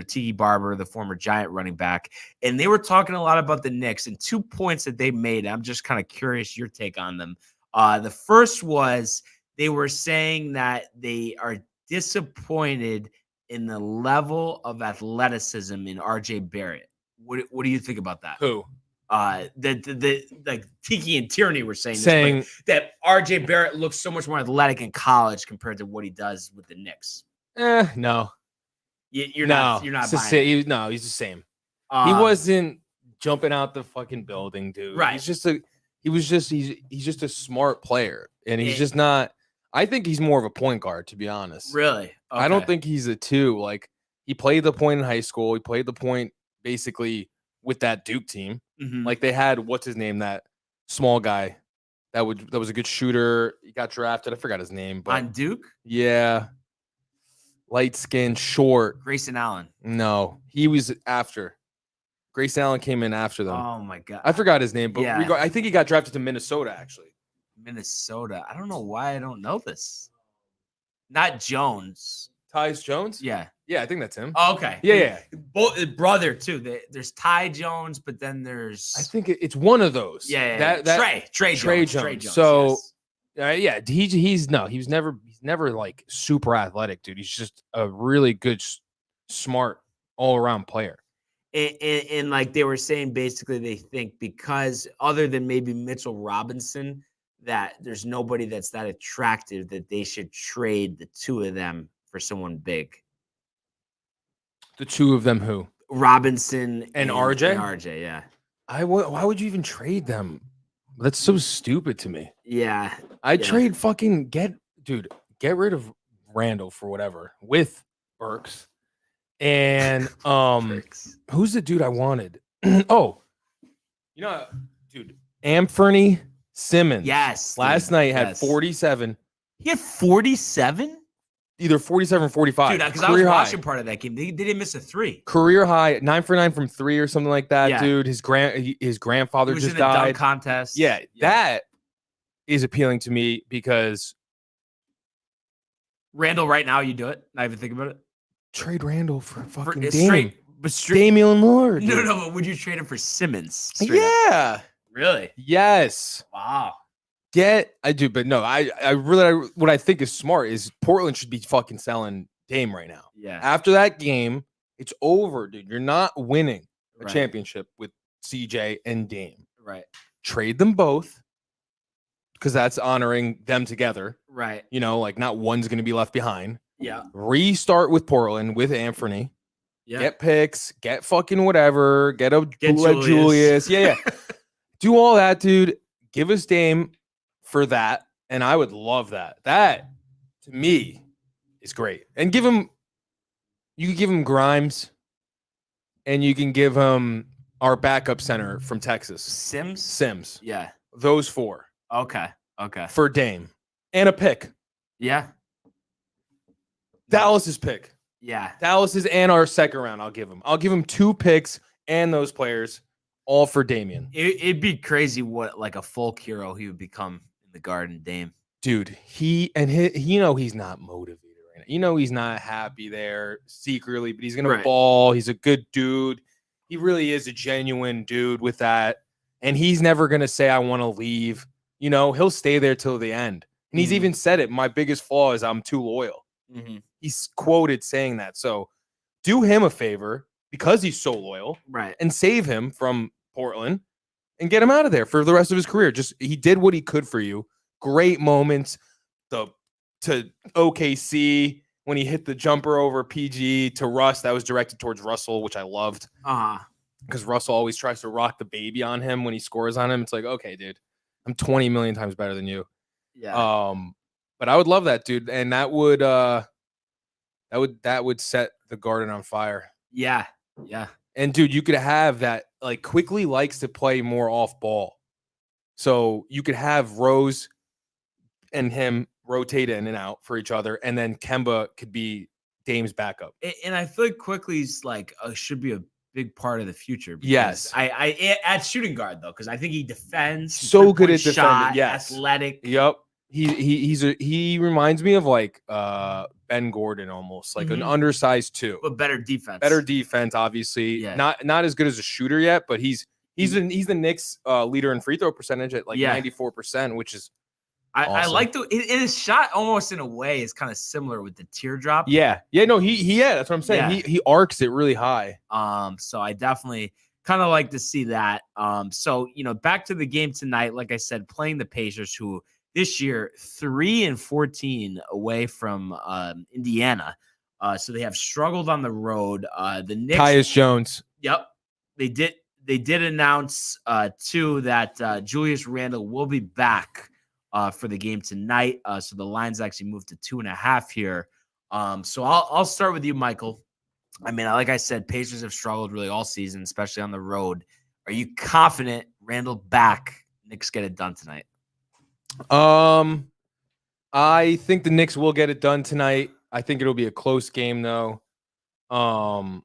Tiki Barber, the former Giant running back. And they were talking a lot about the Knicks and 2 points that they made. I'm just kind of curious your take on them. The first was they were saying that they are disappointed in the level of athleticism in RJ Barrett. What do you think about that? Who? Like Tiki and Tierney were saying that RJ Barrett looks so much more athletic in college compared to what he does with the Knicks. No. You're not buying it. He's the same. He wasn't jumping out the fucking building, dude. Right. He's just a smart player, and he's just not. I think he's more of a point guard, to be honest. Really? Okay. I don't think he's a 2. Like, he played the point in high school. He played the point basically with that Duke team. Mhm. Like, they had what's his name, that small guy that was a good shooter. He got drafted. I forgot his name, but On Duke? yeah, light skin, short. Grayson Allen. No, he was after. Grayson Allen came in after them. Oh my God. I forgot his name, but Yeah. I think he got drafted to Minnesota, actually. Minnesota. I don't know why I don't know this. Not Jones. Tyus Jones? Yeah. Yeah, I think that's him. Oh, okay. Yeah. Both brother too. There's Ty Jones, but then there's I think it's one of those. yeah. Trey Jones. So, yes. he was never like super athletic, dude. He's just a really good, smart, all around player. And like they were saying, basically they think because other than maybe Mitchell Robinson, that there's nobody that's that attractive that they should trade the 2 of them for someone big. The 2 of them, who? Robinson and RJ? And RJ, yeah. Why would you even trade them? That's so stupid to me. Yeah. I'd trade get rid of Randall for whatever with Burks. And who's the dude I wanted? Dude, Anthony Simmons. Yes. Last night had 47. He had 47? Either 47 or 45. Dude, because I was watching part of that game. They didn't miss a 3. Career high, 9 for 9 from 3 or something like that, Yeah. dude. His grandfather He was just in the dunk died. contest. Yeah, that is appealing to me because Randall, right now, you do it. Not even think about it. trade Randall for fucking it's Dame. straight. Damian Lillard. No, dude. but would you trade him for Simmons? Straight up? Yeah. Really? Yes. Wow. I do, but no, I really what I think is smart is Portland should be fucking selling Dame right now. Yeah. After that game, it's over, dude. You're not winning a Right. championship with CJ and Dame. Right. Trade them both because that's honoring them together. Right. Like not one's going to be left behind. Yeah. Restart with Portland with Anthony. Yeah. Get picks. Get fucking whatever. Get Julius. Julius. Yeah. Do all that, dude. Give us Dame for that, and I would love that. That to me is great. And you can give him Grimes, and you can give him our backup center from Texas, Sims. Yeah. Those 4 Okay. for Dame and a pick. Yeah. Dallas's pick. Yeah. Dallas's and our second round. I'll give him. I'll give him 2 picks and those players, all for Damian. It'd be crazy what like a folk hero he would become in the Garden, Dame. Dude, he's not motivated right now. He's not happy there secretly, but he's gonna ball. He's a good dude. He really is a genuine dude with that. And he's never gonna say, I want to leave. He'll stay there till the end. And he's even said it. My biggest flaw is I'm too loyal. Mm-hmm. He's quoted saying that. So do him a favor because he's so loyal, right? And save him from Portland and get him out of there for the rest of his career. He did what he could for you. Great moments. To OKC when he hit the jumper over PG to Russ, that was directed towards Russell, which I loved. Because Russell always tries to rock the baby on him when he scores on him. It's like, okay, dude, I'm 20 million times better than you. Yeah. But I would love that, dude, and that would set the Garden on fire. Yeah. And dude, you could have that. Like, Quickly likes to play more off ball, so you could have Rose and him rotate in and out for each other, and then Kemba could be Dame's backup. And I feel like Quickly's like should be a big part of the future. Yes, I at shooting guard though, because I think he defends so good at defending. Yes, athletic. Yep. He reminds me of like Ben Gordon almost, like an undersized 2. But better defense. Better defense, obviously. Yeah. Not as good as a shooter yet, but he's the Knicks leader in free throw percentage at like 94%, which is awesome. I like his shot almost in a way is kind of similar with the teardrop. Yeah. No, that's what I'm saying. Yeah. He arcs it really high. So I definitely kind of like to see that. So back to the game tonight, like I said, playing the Pacers, who this year 3-14 away from Indiana. So they have struggled on the road. The Knicks, Tyus Jones. Yep. They did announce too that Julius Randle will be back for the game tonight. So the line's actually moved to 2.5 here. So I'll start with you, Michael. I mean, like I said, Pacers have struggled really all season, especially on the road. Are you confident Randle back? Knicks get it done tonight? I think the Knicks will get it done tonight. I think it'll be a close game though. I'm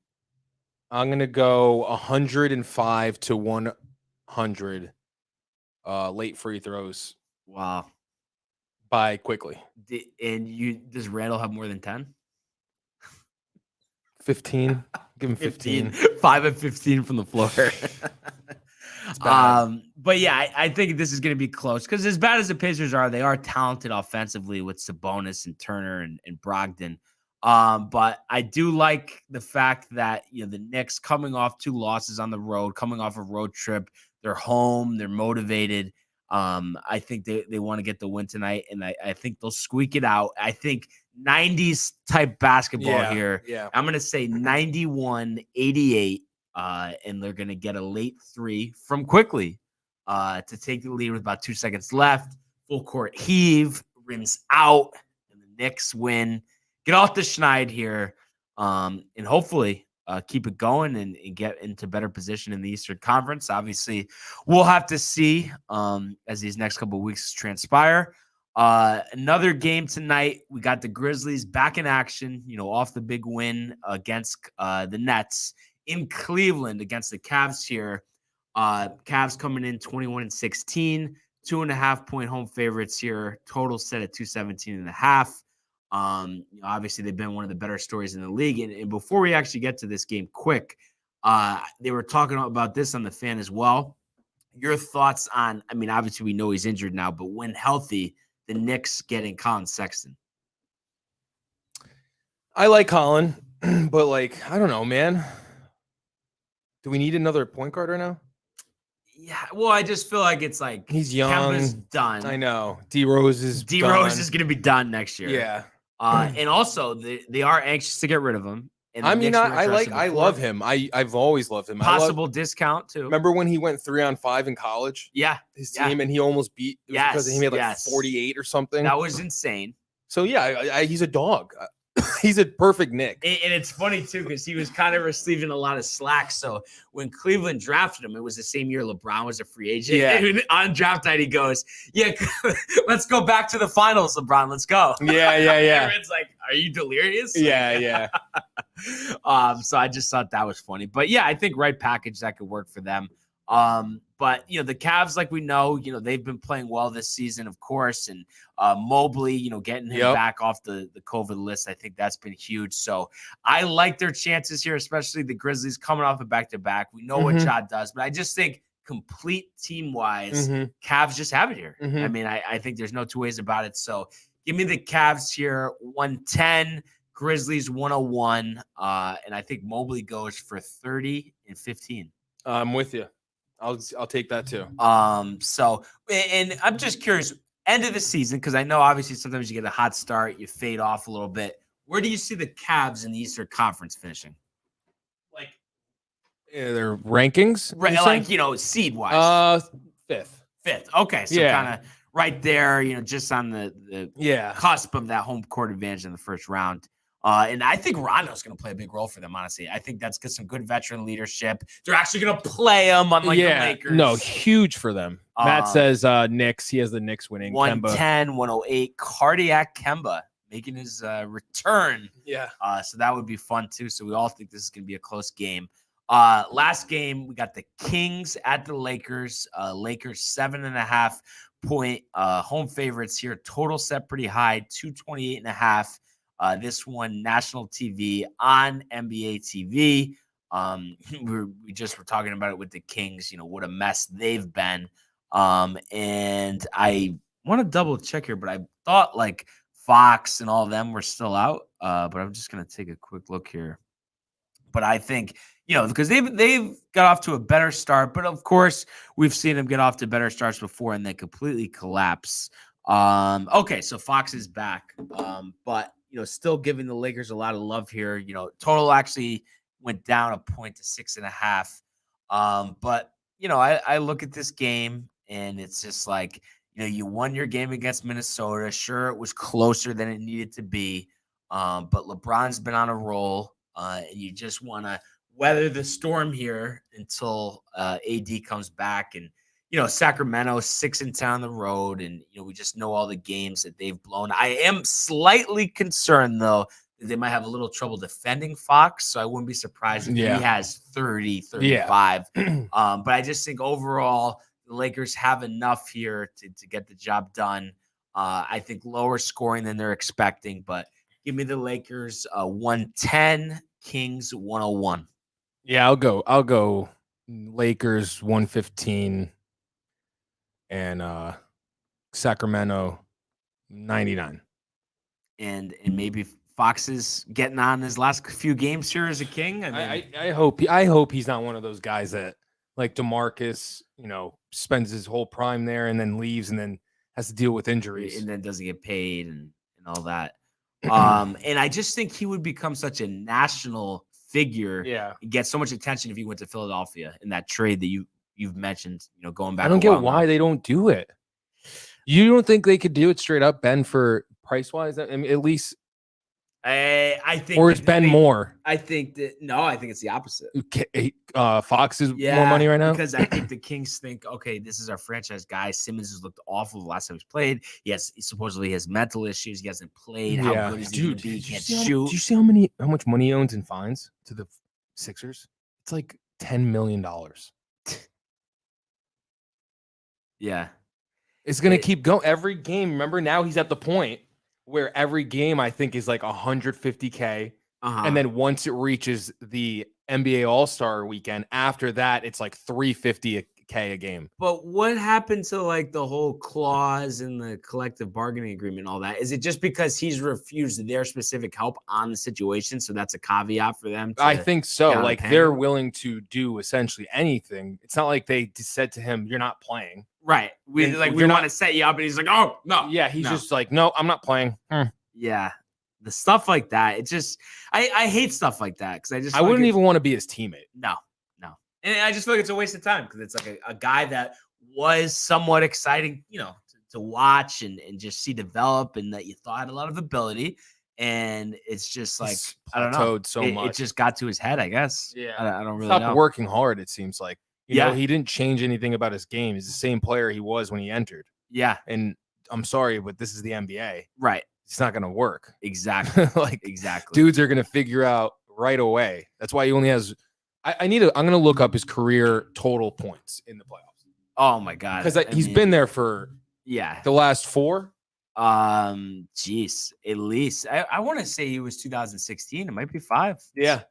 gonna go 105-100. Late free throws. Wow. By quickly. Does Randle have more than 10? 15. Give him 15. 5 of 15 from the floor. But yeah, I think this is going to be close because as bad as the Pacers are, they are talented offensively with Sabonis and Turner and Brogdon. But I do like the fact that the Knicks coming off 2 losses on the road, coming off a road trip, they're home, they're motivated. I think they want to get the win tonight, and I think they'll squeak it out. I think 90s type basketball here. Yeah. I'm going to say 91-88, and they're going to get a late 3 from Quickly to take the lead with about 2 seconds left. Full court heave, rims out, and the Knicks win. Get off the schneid here, and hopefully keep it going and get into better position in the Eastern Conference. Obviously, we'll have to see as these next couple of weeks transpire. Another game tonight. We got the Grizzlies back in action, off the big win against the Nets in Cleveland against the Cavs here. Cavs coming in 21-16, 2.5-point home favorites here. Total set at 217.5. Obviously they've been one of the better stories in the league. And before we actually get to this game quick, they were talking about this on the Fan as well. Your thoughts on, I mean, obviously we know he's injured now, but when healthy, the Knicks getting Colin Sexton. I like Colin, but I don't know, man. Do we need another point guard right now? Yeah, well, I just feel like it's he's young. Kemba's done. I know. D-Rose is is going to be done next year. Yeah. And also they are anxious to get rid of him. And I love him. I've always loved him. Possible discount too. Remember when he went 3-on-5 in college? Yeah. His team and he almost beat because he made 48 or something. That was insane. So yeah, he's a dog. He's a perfect Knick. And it's funny too because he was kind of receiving a lot of slack. So when Cleveland drafted him, it was the same year LeBron was a free agent. Yeah. And on draft night, he goes, "Yeah, let's go back to the finals, LeBron. Let's go." Yeah. Everyone's like, "Are you delirious?" Yeah. So I just thought that was funny. But yeah, I think right package that could work for them. But the Cavs, like we know, they've been playing well this season, of course, and Mobley, getting him back off the COVID list, I think that's been huge. So I like their chances here, especially the Grizzlies coming off a back-to-back. We know what Ja does, but I just think complete team-wise, Cavs just have it here. I mean, I think there's no two ways about it. So give me the Cavs here, 110, Grizzlies 101, and I think Mobley goes for 30 and 15. I'm with you. I'll take that too. So, and I'm just curious, end of the season, because I know obviously sometimes you get a hot start, you fade off a little bit. Where do you see the Cavs in the Eastern Conference finishing? Their rankings? Right, seed wise. Fifth. Okay. So kind of right there, just on the cusp of that home court advantage in the first round. And I think Rondo's going to play a big role for them, honestly. I think that's some good veteran leadership. They're actually going to play him unlike the Lakers. No, huge for them. Matt says Knicks. He has the Knicks winning. 110, Kemba. 108. Cardiac Kemba making his return. Yeah. So that would be fun, too. So we all think this is going to be a close game. Last game, we got the Kings at the Lakers. Lakers 7.5 6-point home favorites here. Total set pretty high, 228.5. This one national TV on NBA TV. We just were talking about it with the Kings. What a mess they've been. And I want to double check here, but I thought like Fox and all of them were still out. But I'm just gonna take a quick look here. But I think, because they've got off to a better start, but of course we've seen them get off to better starts before and they completely collapse. Okay, so Fox is back. But still giving the Lakers a lot of love here. Total actually went down a point to 6.5. But I look at this game and it's just like, you won your game against Minnesota. Sure, it was closer than it needed to be. But LeBron's been on a roll. And you just want to weather the storm here until AD comes back. And, Sacramento 6-10 on the road. And, we just know all the games that they've blown. I am slightly concerned, though, that they might have a little trouble defending Fox. So I wouldn't be surprised if he has 30, 35. But I just think overall, the Lakers have enough here to get the job done. I think lower scoring than they're expecting, but give me the Lakers 110, Kings 101. Yeah, I'll go Lakers 115 and Sacramento 99. And maybe Fox is getting on his last few games here as a King. I hope he's not one of those guys that like DeMarcus, spends his whole prime there and then leaves and then has to deal with injuries and then doesn't get paid and all that. And I just think he would become such a national figure. Yeah. And get so much attention if he went to Philadelphia in that trade that you've mentioned, going back. I don't get why they don't do it. You don't think they could do it straight up, Ben, for price wise? I mean, at least. I think. Or is Ben more? I think it's the opposite. Fox is more money right now? Because I think the Kings think, okay, this is our franchise guy. Simmons has looked awful the last time he's played. He supposedly has mental issues. He hasn't played. How good is he going to be? He can't shoot. Do you see how much money he owns in fines to the Sixers? It's like $10 million. Yeah. It's going to keep going every game. Remember, now he's at the point where every game I think is like $150K. And then once it reaches the NBA All-Star weekend, after that, it's like $350K a game. But what happened to like the whole clause in the collective bargaining agreement and all that? Is it just because he's refused their specific help on the situation? So that's a caveat for them? I think so. Like they're willing to do essentially anything. It's not like they said to him, you're not playing. Right. We want to set you up. And he's like, oh, no. Yeah, he's just like, no, I'm not playing. Yeah. The stuff like that, it just, I hate stuff like that because I wouldn't even want to be his teammate. No. And I just feel like it's a waste of time because it's like a guy that was somewhat exciting, to watch and just see develop and that you thought had a lot of ability. And it's just like, I don't know. So much. It just got to his head, I guess. Yeah. I don't really Stopped know. working hard, it seems like. You know, he didn't change anything about his game. He's the same player he was when he entered. Yeah. And I'm sorry, but this is the NBA. Right. It's not going to work. Exactly. Exactly. Dudes are going to figure out right away. That's why he only has. I'm going to look up his career total points in the playoffs. Oh my God. Because he's been there for the last 4. Geez, at least I want to say he was 2016. It might be 5. Yeah.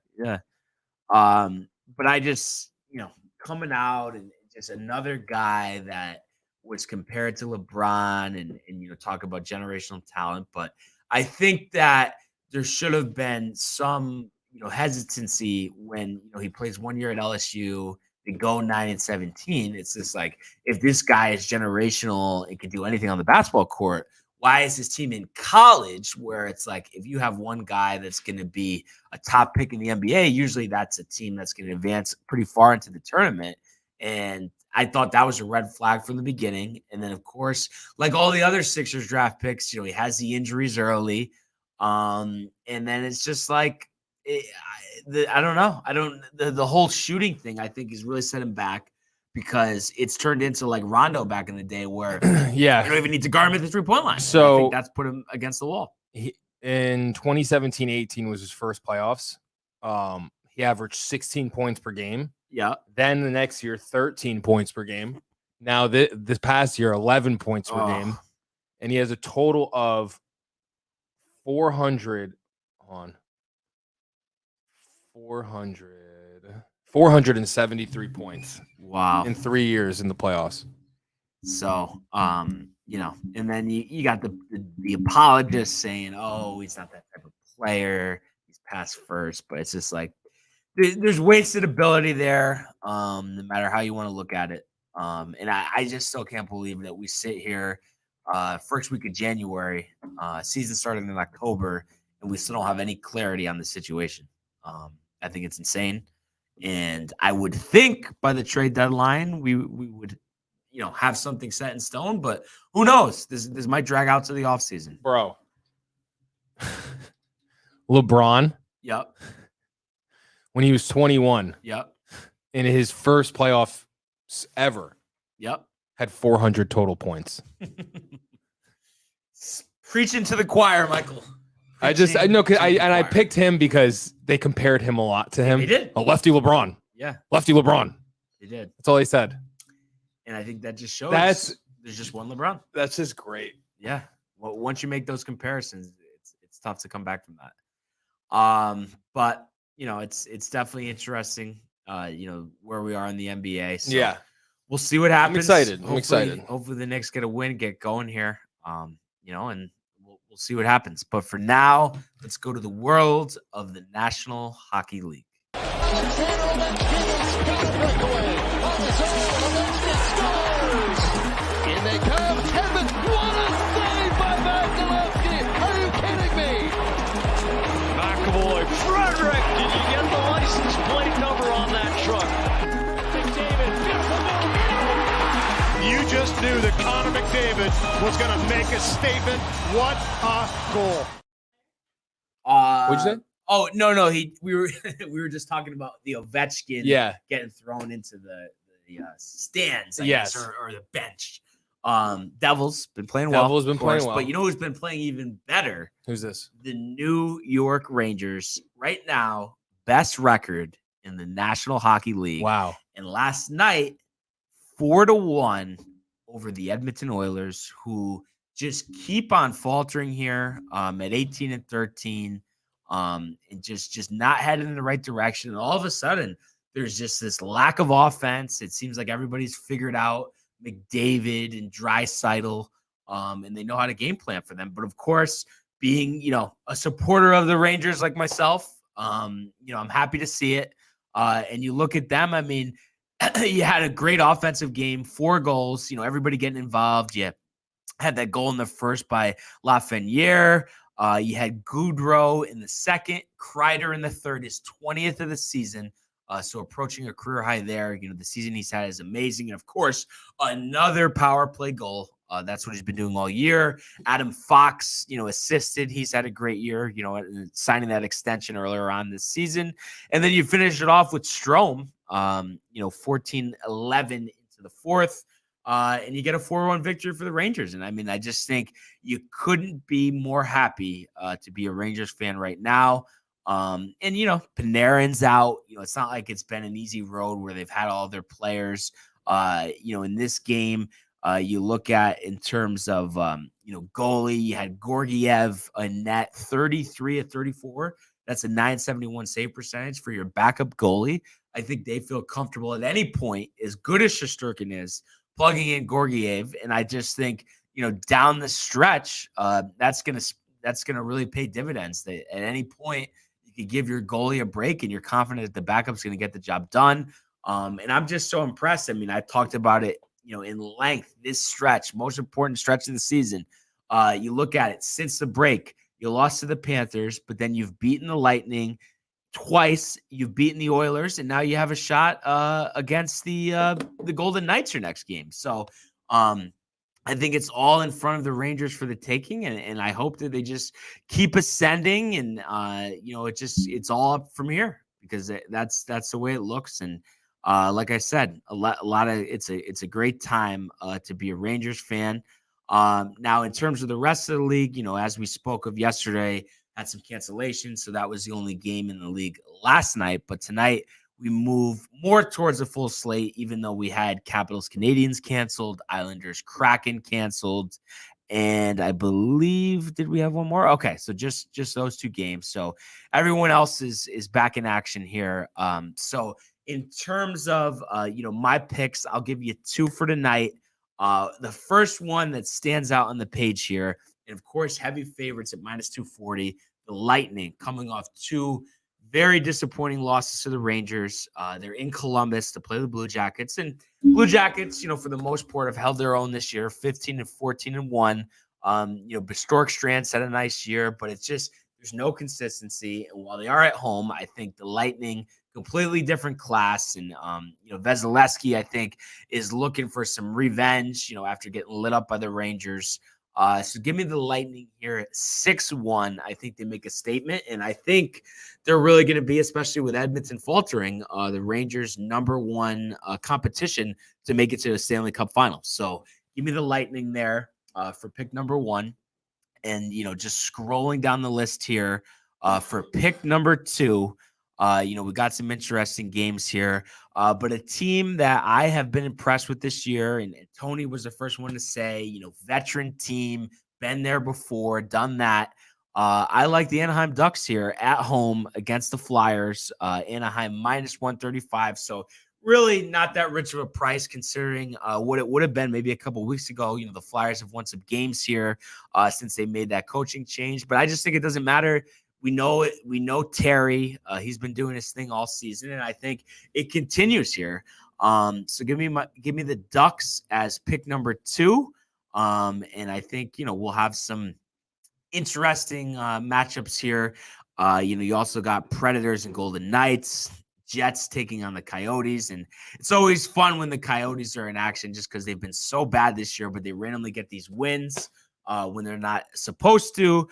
But I just, coming out and just another guy that was compared to LeBron and talk about generational talent. But I think that there should have been some, hesitancy when, he plays 1 year at LSU, they go 9-17. It's just like, if this guy is generational and can do anything on the basketball court, why is this team in college where it's like, if you have one guy that's going to be a top pick in the NBA, usually that's a team that's going to advance pretty far into the tournament. And I thought that was a red flag from the beginning. And then, of course, like all the other Sixers draft picks, he has the injuries early. And then it's just like, I don't know. The whole shooting thing, I think, has really set him back because it's turned into like Rondo back in the day where you don't even need to guard him at the 3-point line. So I think that's put him against the wall. In 2017-18 was his first playoffs. He averaged 16 points per game. Yeah. Then the next year, 13 points per game. Now, this past year, 11 points per game, and he has a total of 473 points. Wow. In 3 years in the playoffs. So, you know, and then you got the apologists saying, "Oh, he's not that type of player. He's pass first," but it's just like there's wasted ability there. No matter how you want to look at it. And I just still can't believe that we sit here, first week of January, season started in October, and we still don't have any clarity on the situation. I think it's insane. And I would think by the trade deadline, we would, you know, have something set in stone, but who knows? This might drag out to the offseason. Bro. LeBron. Yep. When he was 21. Yep. In his first playoff ever. Yep. Had 400 total points. Preaching to the choir, Michael. I picked him because they compared him a lot to him. They did. A lefty LeBron. Yeah. Lefty LeBron. They did. That's all they said. And I think that just shows there's just one LeBron. That's just great. Yeah. Well, once you make those comparisons, it's tough to come back from that. But you know, it's definitely interesting. You know, where we are in the NBA. So yeah. We'll see what happens. I'm excited. Hopefully the Knicks get a win, get going here. You know, and we'll see what happens. But for now, let's go to the world of the National Hockey League. In they come, Kevin, what a save by Vasilevsky! Are you kidding me? McAvoy, Frederick, did you get the license plate number on that truck? McDavid, beautiful move. You just knew that Connor McDavid was going to make a statement. What a goal! What'd you say? Oh no, we were just talking about the Ovechkin getting thrown into the stands, I guess, or the bench. Devils been playing well. Devils been playing well. But you know who's been playing even better? Who's this? The New York Rangers. Right now, best record in the National Hockey League. Wow. And last night, 4-1 over the Edmonton Oilers, who just keep on faltering here at 18-13. And just not headed in the right direction. And all of a sudden, there's just this lack of offense. It seems like everybody's figured out McDavid and Draisaitl, and they know how to game plan for them. But of course, being, you know, a supporter of the Rangers like myself, you know, I'm happy to see it. And you look at them, I mean, you had a great offensive game, 4 goals, you know, everybody getting involved. You had that goal in the first by Lafreniere. You had Goudreau in the second, Kreider in the third, his 20th of the season. So approaching a career high there. You know, the season he's had is amazing. And of course, another power play goal. That's what he's been doing all year. Adam Fox, you know, assisted. He's had a great year, you know, signing that extension earlier on this season. And then you finish it off with Strome, you know, 14-11 into the fourth. And you get a 4-1 victory for the Rangers. And I mean, I just think you couldn't be more happy to be a Rangers fan right now. And, you know, Panarin's out. You know, it's not like it's been an easy road where they've had all their players. You know, in this game, you look at in terms of, you know, goalie, you had Georgiev, a net 33-34. That's a .971 save percentage for your backup goalie. I think they feel comfortable at any point, as good as Shesterkin is, plugging in Georgiev. And I just think, you know, down the stretch, that's gonna really pay dividends. That at any point you could give your goalie a break, and you're confident that the backup's gonna get the job done. And I'm just so impressed. I mean, I talked about it, you know, in length. This stretch, most important stretch of the season. You look at it since the break. You lost to the Panthers, but then you've beaten the Lightning twice. You've beaten the Oilers, and now you have a shot against the Golden Knights your next game. So I think it's all in front of the Rangers for the taking, and I hope that they just keep ascending, and you know, it's all up from here, because that's the way it looks. And like I said, a lot of it's a great time to be a Rangers fan. Now, in terms of the rest of the league, you know, as we spoke of yesterday, had some cancellations, so that was the only game in the league last night. But tonight we move more towards a full slate, even though we had Capitals Canadiens canceled, Islanders Kraken canceled, and I believe, did we have one more? Okay, so just those 2 games. So everyone else is back in action here. So in terms of my picks, I'll give you 2 for tonight. The first one that stands out on the page here, and of course, heavy favorites at -240, the Lightning, coming off 2 very disappointing losses to the Rangers. They're in Columbus to play the Blue Jackets, and Blue Jackets, for the most part, have held their own this year, 15-14-1. Bestork Strand had a nice year, but it's just there's no consistency. And while they are at home, I think the Lightning, completely different class, and Vasilevsky, I think, is looking for some revenge. After getting lit up by the Rangers. So give me the Lightning here at 6-1. I think they make a statement, and I think they're really going to be, especially with Edmonton faltering, the Rangers' number 1 competition to make it to the Stanley Cup Finals. So give me the Lightning there for pick number 1. And, just scrolling down the list here for pick number 2, we got some interesting games here, but a team that I have been impressed with this year, and Tony was the first one to say, veteran team, been there before, done that. I like the Anaheim Ducks here at home against the Flyers. Anaheim -135. So really not that rich of a price considering what it would have been maybe a couple of weeks ago. The Flyers have won some games here since they made that coaching change, but I just think it doesn't matter. We know Terry. He's been doing his thing all season, and I think it continues here. So give me the Ducks as pick number 2. And I think we'll have some interesting matchups here. You also got Predators and Golden Knights, Jets taking on the Coyotes, and it's always fun when the Coyotes are in action just because they've been so bad this year, but they randomly get these wins when they're not supposed to.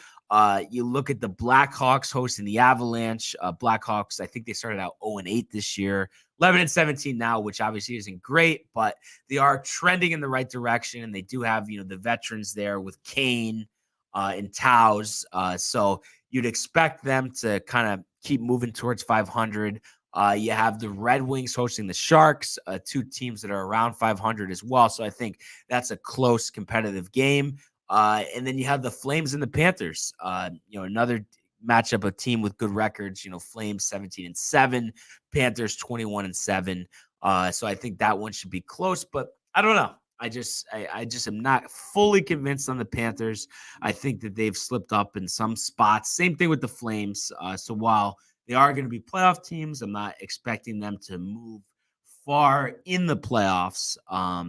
You look at the Blackhawks hosting the Avalanche. Blackhawks, I think they started out 0-8 this year, 11-17 now, which obviously isn't great, but they are trending in the right direction, and they do have the veterans there with Kane and Towers. So you'd expect them to kind of keep moving towards 500. You have the Red Wings hosting the Sharks, 2 teams that are around 500 as well. So I think that's a close competitive game. And then you have the Flames and the Panthers, another matchup, a team with good records, Flames 17-7, Panthers 21-7. So I think that one should be close, but I don't know. I just am not fully convinced on the Panthers. I think that they've slipped up in some spots. Same thing with the Flames. So while they are going to be playoff teams, I'm not expecting them to move far in the playoffs.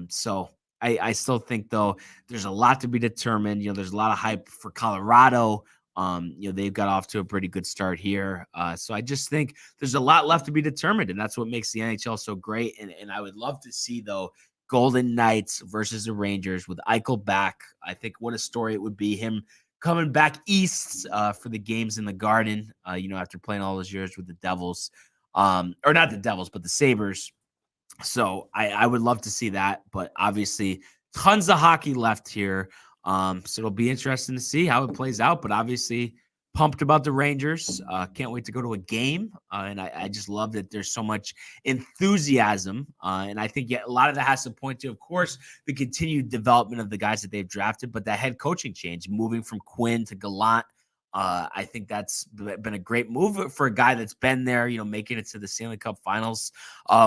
So I still think, though, there's a lot to be determined. There's a lot of hype for Colorado. They've got off to a pretty good start here. So I just think there's a lot left to be determined, and that's what makes the NHL so great. And I would love to see, though, Golden Knights versus the Rangers with Eichel back. I think what a story it would be, him coming back east for the games in the Garden, after playing all those years with the Devils. Or not the Devils, but the Sabres. So I would love to see that, but obviously tons of hockey left here. So it'll be interesting to see how it plays out, but obviously pumped about the Rangers. Can't wait to go to a game. And I just love that there's so much enthusiasm. And I think a lot of that has to point to, of course, the continued development of the guys that they've drafted, but that head coaching change, moving from Quinn to Gallant. I think that's been a great move for a guy that's been there, making it to the Stanley Cup Finals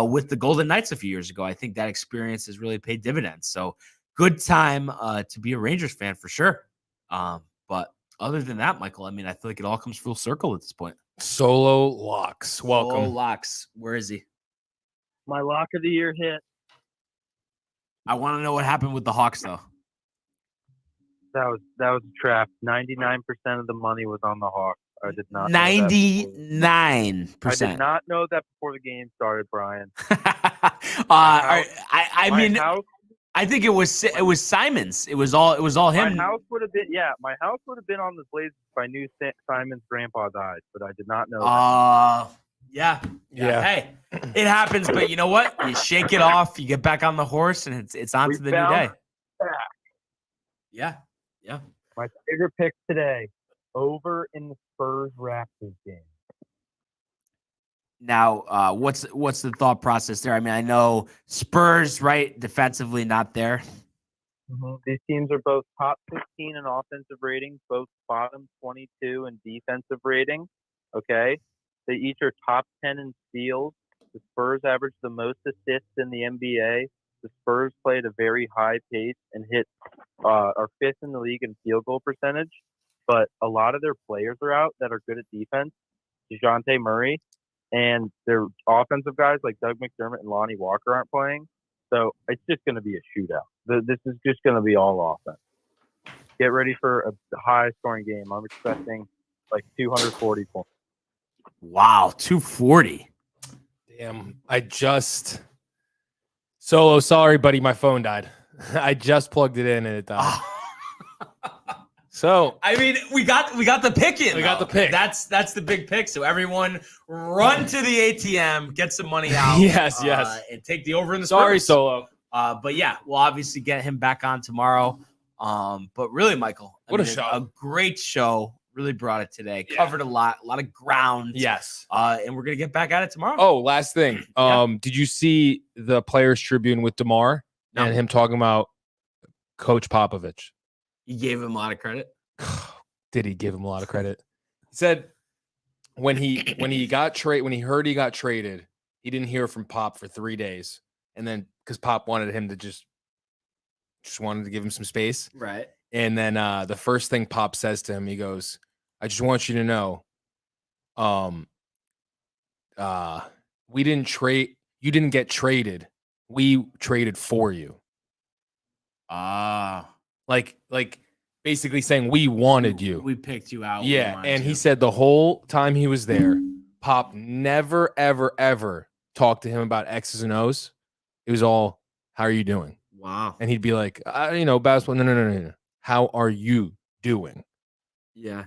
with the Golden Knights a few years ago. I think that experience has really paid dividends. So good time to be a Rangers fan for sure. But other than that, Michael, I feel like it all comes full circle at this point. Solo Locks. Welcome. Solo Locks. Where is he? My lock of the year hit. I want to know what happened with the Hawks, though. That was a trap. 99% of the money was on the Hawks. I did not. 99%. I did not know that before the game started, Brian. I think it was Simons. It was all him. My house would have been on the Blazers if I knew Simon's grandpa died, but I did not know that. Yeah. Hey, it happens, but you know what? You shake it off, you get back on the horse, and it's on to the new day. Yeah. My favorite pick today, over in the Spurs-Raptors game. Now, what's the thought process there? I mean, I know Spurs, right? Defensively, not there. These teams are both top 15 in offensive ratings, both bottom 22 in defensive rating. Okay, they each are top 10 in steals. The Spurs average the most assists in the NBA. The Spurs play at a very high pace and are fifth in the league in field goal percentage. But a lot of their players are out that are good at defense. DeJounte Murray and their offensive guys like Doug McDermott and Lonnie Walker aren't playing. So it's just going to be a shootout. This is just going to be all offense. Get ready for a high-scoring game. I'm expecting like 240 points. Wow, 240. Damn, Solo, sorry, buddy, my phone died. I just plugged it in and it died. So I mean, we got the pick in. We got the pick. That's the big pick. So everyone run to the ATM, get some money out. Yes, and take the over in the sorry, Spurs. Solo. But yeah, we'll obviously get him back on tomorrow. But really, Michael, a show. A great show. Really brought it today. Yeah. Covered a lot of ground. Yes. And we're gonna get back at it tomorrow. Oh, last thing. Did you see the Players Tribune with DeMar and him talking about Coach Popovich? You gave him a lot of credit. Did he give him a lot of credit? He said when he heard he got traded, he didn't hear from Pop for 3 days, and then because Pop wanted him to just wanted to give him some space, right? And then the first thing Pop says to him, he goes, "I just want you to know, we didn't trade. You didn't get traded. We traded for you." Like basically saying we wanted you. We picked you out. Yeah, and he said the whole time he was there, Pop never, ever, ever talked to him about X's and O's. It was all, "How are you doing?" Wow. And he'd be like, basketball. No. How are you doing? Yeah.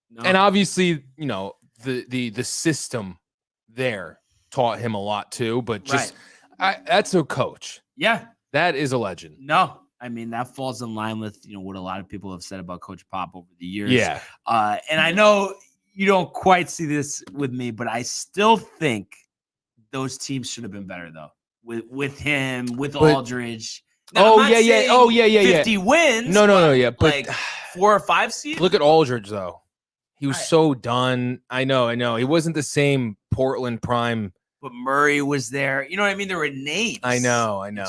No. And obviously, the system there taught him a lot too. But just that's a coach. Yeah, that is a legend. No. I mean, that falls in line with, what a lot of people have said about Coach Pop over the years. Yeah. And I know you don't quite see this with me, but I still think those teams should have been better, though, with him, with Aldridge. Now, 50 wins. No, yeah. But like 4 or 5 seeds. Look at Aldridge, though. He was so done. I know. He wasn't the same Portland prime. But Murray was there. You know what I mean? There were names. I know. I don't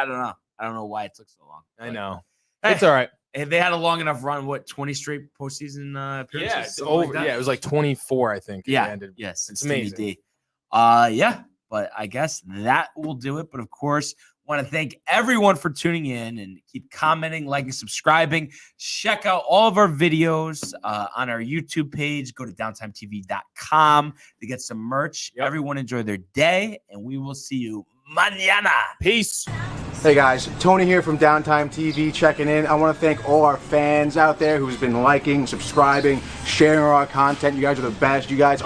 know. I don't know why it took so long. I know. It's all right. And they had a long enough run. 20 straight postseason appearances? Yeah, it's over. Like it was like 24, I think. Yeah. Yes. It's amazing. Yeah. But I guess that will do it. But of course, want to thank everyone for tuning in and keep commenting, liking, subscribing. Check out all of our videos on our YouTube page. Go to downtimetv.com to get some merch. Yep. Everyone enjoy their day, and we will see you mañana. Peace. Hey guys, Tony here from Downtime TV checking in. I want to thank all our fans out there who's been liking, subscribing, sharing our content. You guys are the best. You guys are